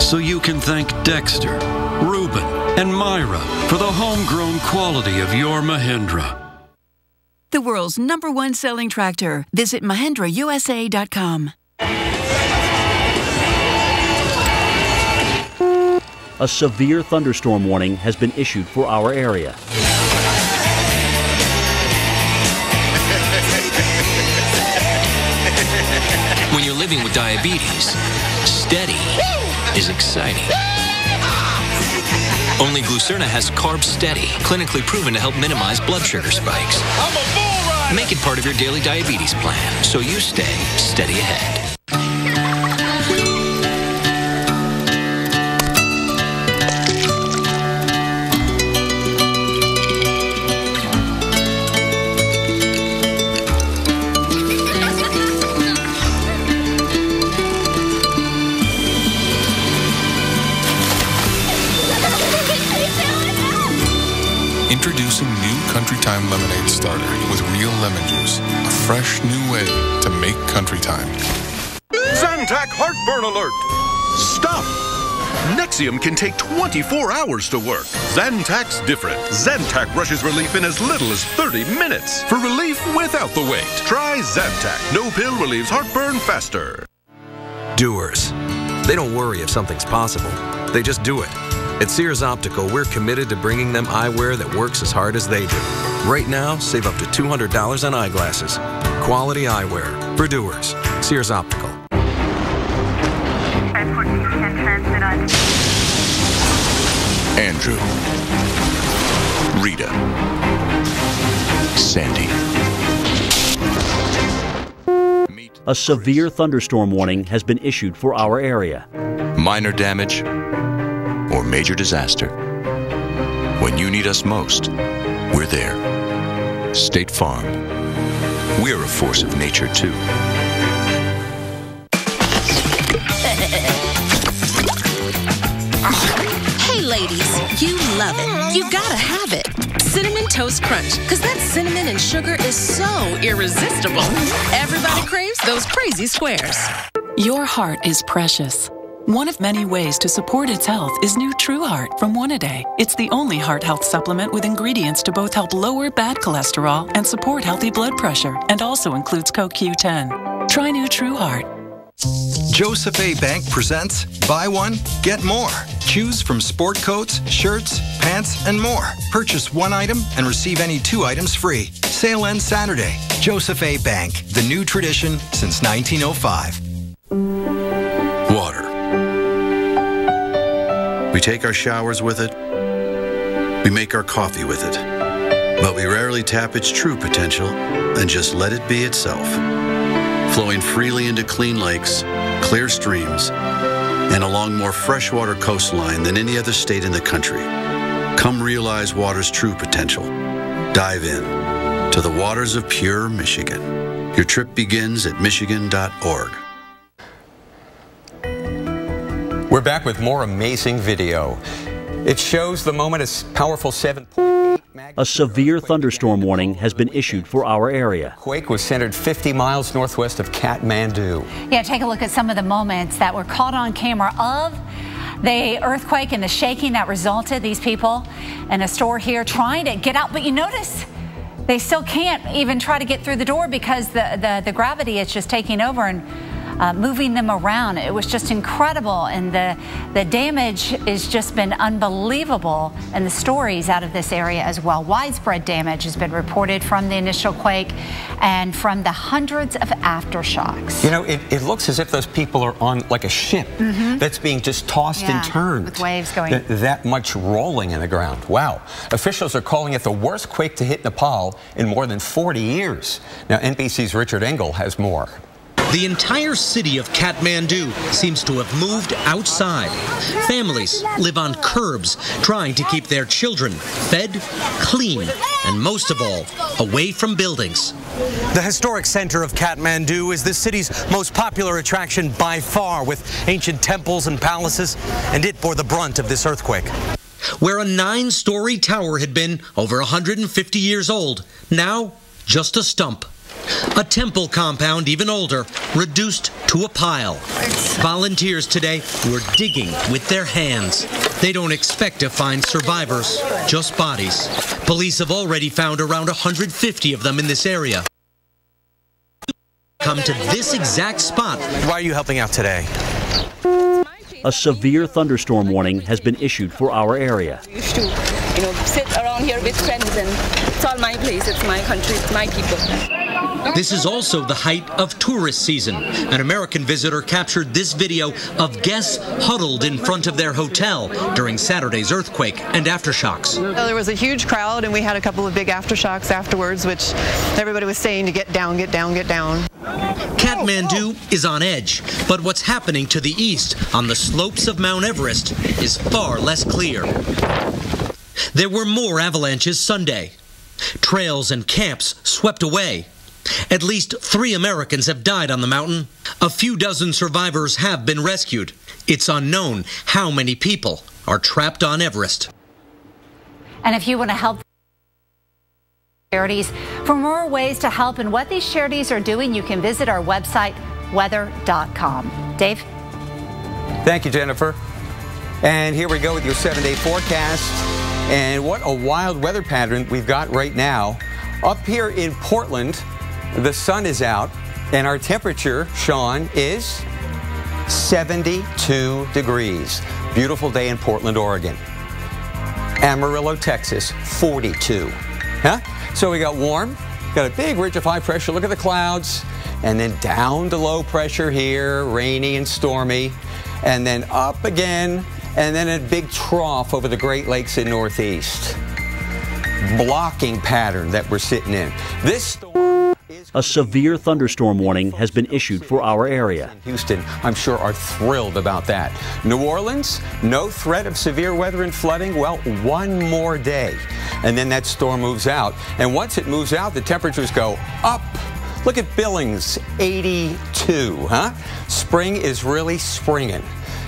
Speaker 10: So you can thank Dexter, Reuben, and Myra for the homegrown quality of your Mahindra.
Speaker 12: The world's #1 selling tractor. Visit MahindraUSA.com.
Speaker 11: A severe thunderstorm warning has been issued for our area.
Speaker 4: When you're living with diabetes, steady is exciting. Only Glucerna has Carb Steady, clinically proven to help minimize blood sugar spikes. I'm a bull rider! Make it part of your daily diabetes plan, so you stay steady ahead.
Speaker 20: Introducing new Country Time Lemonade Starter with real lemon juice. A fresh new way to make Country Time.
Speaker 21: Zantac heartburn alert! Stop! Nexium can take 24 hours to work. Zantac's different. Zantac rushes relief in as little as 30 minutes. For relief without the wait, try Zantac. No pill relieves heartburn faster.
Speaker 22: Doers. They don't worry if something's possible. They just do it. At Sears Optical, we're committed to bringing them eyewear that works as hard as they do. Right now, save up to $200 on eyeglasses. Quality eyewear for doers. Sears Optical.
Speaker 1: Andrew. Rita. Sandy.
Speaker 11: A severe thunderstorm warning has been issued for our area.
Speaker 24: Minor damage or major disaster. When you need us most, we're there. State Farm. We're a force of nature, too.
Speaker 25: Hey, ladies, you love it. You gotta have it. Cinnamon Toast Crunch, because that cinnamon and sugar is so irresistible. Everybody craves those crazy squares.
Speaker 26: Your heart is precious. One of many ways to support its health is new True Heart from One A Day. It's the only heart health supplement with ingredients to both help lower bad cholesterol and support healthy blood pressure, and also includes CoQ10. Try new True Heart.
Speaker 27: Joseph A. Bank presents Buy One, Get More. Choose from sport coats, shirts, pants, and more. Purchase one item and receive any 2 items free. Sale ends Saturday. Joseph A. Bank, the new tradition since 1905.
Speaker 28: Water. We take our showers with it. We make our coffee with it. But we rarely tap its true potential and just let it be itself. Flowing freely into clean lakes, clear streams, and along more freshwater coastline than any other state in the country. Come realize water's true potential. Dive in to the waters of pure Michigan. Your trip begins at michigan.org.
Speaker 6: We're back with more amazing video. It shows the moment a powerful 7.8 magnitude.
Speaker 11: A severe thunderstorm warning has been issued for our area.
Speaker 6: Quake was centered 50 miles northwest of Kathmandu.
Speaker 5: Yeah, take a look at some of the moments that were caught on camera of the earthquake and the shaking that resulted. These people in a store here trying to get out, but you notice they still can't even try to get through the door because the gravity is just taking over and moving them around. It was just incredible, and the damage has just been unbelievable, and the stories out of this area as well. Widespread damage has been reported from the initial quake and from the hundreds of aftershocks.
Speaker 6: You know, it looks as if those people are on like a ship that's being just tossed and turned.
Speaker 5: With waves going.
Speaker 6: That much rolling in the ground. Wow. Officials are calling it the worst quake to hit Nepal in more than 40 years. Now, NBC's Richard Engel has more.
Speaker 3: The entire city of Kathmandu seems to have moved outside. Families live on curbs, trying to keep their children fed, clean, and most of all, away from buildings.
Speaker 9: The historic center of Kathmandu is the city's most popular attraction by far, with ancient temples and palaces, and it bore the brunt of this earthquake.
Speaker 3: Where a 9-story tower had been over 150 years old, now just a stump. A temple compound even older, reduced to a pile. Volunteers today were digging with their hands. They don't expect to find survivors, just bodies. Police have already found around 150 of them in this area. Come to this exact spot.
Speaker 9: Why are you helping out today?
Speaker 11: A severe thunderstorm warning has been issued for our area.
Speaker 14: I used to, sit around here with friends, and it's all my place, it's my country, it's my people.
Speaker 3: This is also the height of tourist season. An American visitor captured this video of guests huddled in front of their hotel during Saturday's earthquake and aftershocks.
Speaker 15: There was a huge crowd, and we had a couple of big aftershocks afterwards, which everybody was saying to get down, get down, get down.
Speaker 3: Kathmandu is on edge, but what's happening to the east on the slopes of Mount Everest is far less clear. There were more avalanches Sunday. Trails and camps swept away. At least 3 Americans have died on the mountain. A few dozen survivors have been rescued. It's unknown how many people are trapped on Everest.
Speaker 5: And if you want to help charities, for more ways to help and what these charities are doing, you can visit our website, weather.com. Dave?
Speaker 6: Thank you, Jennifer. And here we go with your 7-day forecast. And what a wild weather pattern we've got right now. Up here in Portland, the sun is out, and our temperature, Sean, is 72 degrees. Beautiful day in Portland, Oregon. Amarillo, Texas, 42. Huh? So we got warm, got a big ridge of high pressure. Look at the clouds. And then down to low pressure here, rainy and stormy. And then up again, and then a big trough over the Great Lakes in Northeast. Blocking pattern that we're sitting in. This storm is...
Speaker 11: A severe thunderstorm warning has been issued for our area.
Speaker 6: Houston, I'm sure, are thrilled about that. New Orleans, no threat of severe weather and flooding. Well, one more day, and then that storm moves out. And once it moves out, the temperatures go up. Look at Billings, 82, huh? Spring is really springing.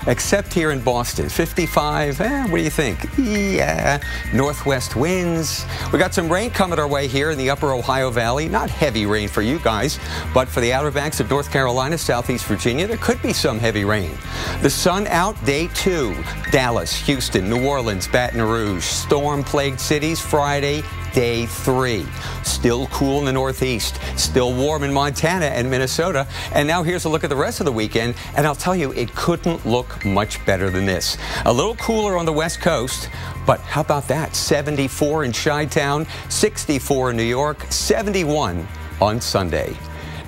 Speaker 6: Except here in Boston, 55, what do you think? Yeah, northwest winds. We got some rain coming our way here in the upper Ohio Valley. Not heavy rain for you guys, but for the Outer Banks of North Carolina, Southeast Virginia, there could be some heavy rain. The sun out day 2, Dallas, Houston, New Orleans, Baton Rouge, storm-plagued cities Friday, day 3. Still cool in the Northeast, still warm in Montana and Minnesota. And now here's a look at the rest of the weekend, and I'll tell you, it couldn't look much better than this. A little cooler on the West Coast, but how about that? 74 in Chi-Town, 64 in New York, 71 on Sunday.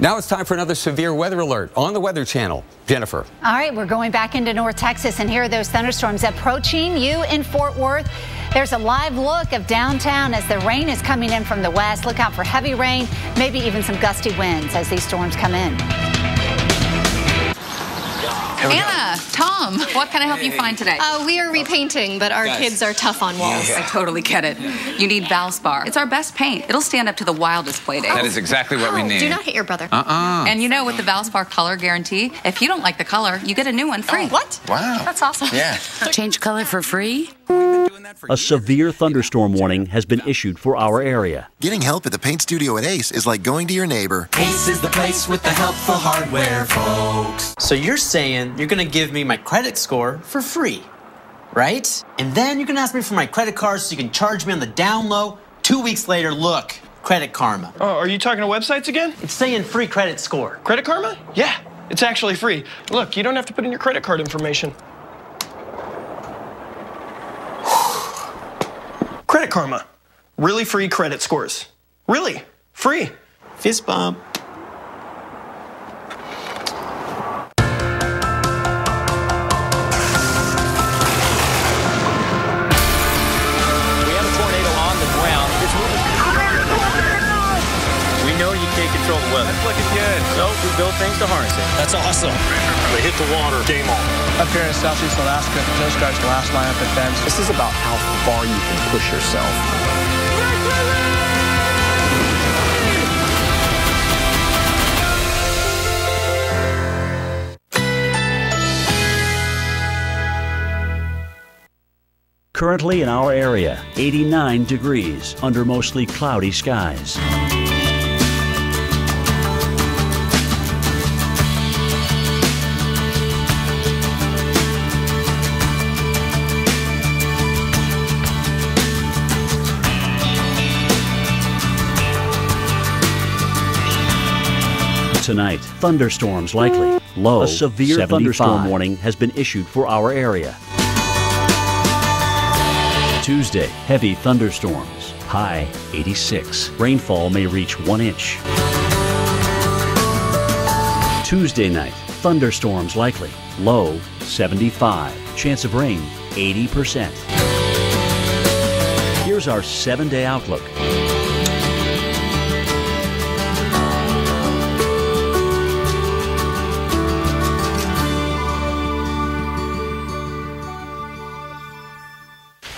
Speaker 6: Now it's time for another severe weather alert on the Weather Channel. Jennifer.
Speaker 5: All right, we're going back into North Texas, and here are those thunderstorms approaching you in Fort Worth. There's a live look of downtown as the rain is coming in from the west. Look out for heavy rain, maybe even some gusty winds as these storms come in.
Speaker 16: Anna, Tom, what can I help you find today?
Speaker 18: We are repainting, but our kids are tough on walls.
Speaker 16: I totally get it. You need Valspar. It's our best paint. It'll stand up to the wildest play dates.
Speaker 19: That is exactly what we need.
Speaker 18: Do not hit your brother.
Speaker 16: And with the Valspar color guarantee, if you don't like the color, you get a new one free.
Speaker 18: What?
Speaker 19: Wow.
Speaker 18: That's awesome.
Speaker 19: Yeah.
Speaker 16: Change color for free?
Speaker 11: A severe thunderstorm warning has been issued for our area.
Speaker 23: Getting help at the paint studio at Ace is like going to your neighbor.
Speaker 29: Ace is the place with the helpful hardware, folks. So you're saying you're going to give me my credit score for free, right? And then you're going to ask me for my credit card so you can charge me on the down low. 2 weeks later, look, Credit Karma.
Speaker 30: Oh, are you talking to websites again?
Speaker 29: It's saying free credit score.
Speaker 30: Credit Karma? Yeah, it's actually free. Look, you don't have to put in your credit card information. Credit Karma. Really free credit scores. Really free.
Speaker 29: Fist bump.
Speaker 31: We know you can't control the weather,
Speaker 2: looking good. So we build things to harness it.
Speaker 4: That's awesome.
Speaker 2: They hit the water, game on.
Speaker 7: Up here in Southeast Alaska, the Coast Guard's last line of defense.
Speaker 8: This is about how far you can push yourself.
Speaker 11: Currently in our area, 89 degrees under mostly cloudy skies. Tonight, thunderstorms likely. Low, a severe 75. Thunderstorm warning has been issued for our area. Tuesday, heavy thunderstorms. High 86. Rainfall may reach 1 inch. Tuesday night, thunderstorms likely. Low 75. Chance of rain 80%. Here's our 7-day outlook.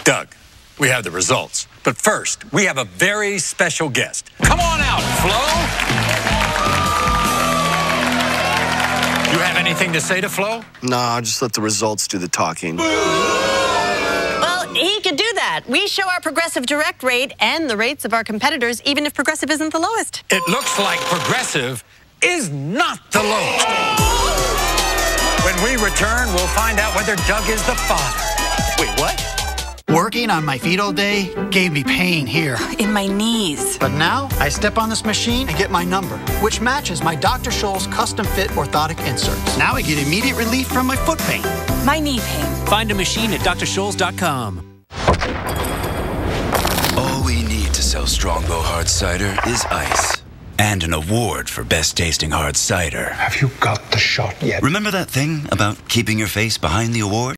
Speaker 10: Doug, we have the results. But first, we have a very special guest. Come on out, Flo. You have anything to say to Flo?
Speaker 30: Nah, just let the results do the talking.
Speaker 12: Well, he could do that. We show our Progressive Direct rate and the rates of our competitors, even if Progressive isn't the lowest.
Speaker 10: It looks like Progressive is not the lowest. When we return, we'll find out whether Doug is the father. Wait, what?
Speaker 13: Working on my feet all day gave me pain here.
Speaker 17: In my knees.
Speaker 13: But now, I step on this machine and get my number, which matches my Dr. Scholl's custom-fit orthotic inserts. Now I get immediate relief from my foot pain.
Speaker 17: My knee pain.
Speaker 19: Find a machine at drscholls.com.
Speaker 20: All we need to sell Strongbow Hard Cider is ice. And an award for best tasting hard cider.
Speaker 31: Have you got the shot yet?
Speaker 20: Remember that thing about keeping your face behind the award?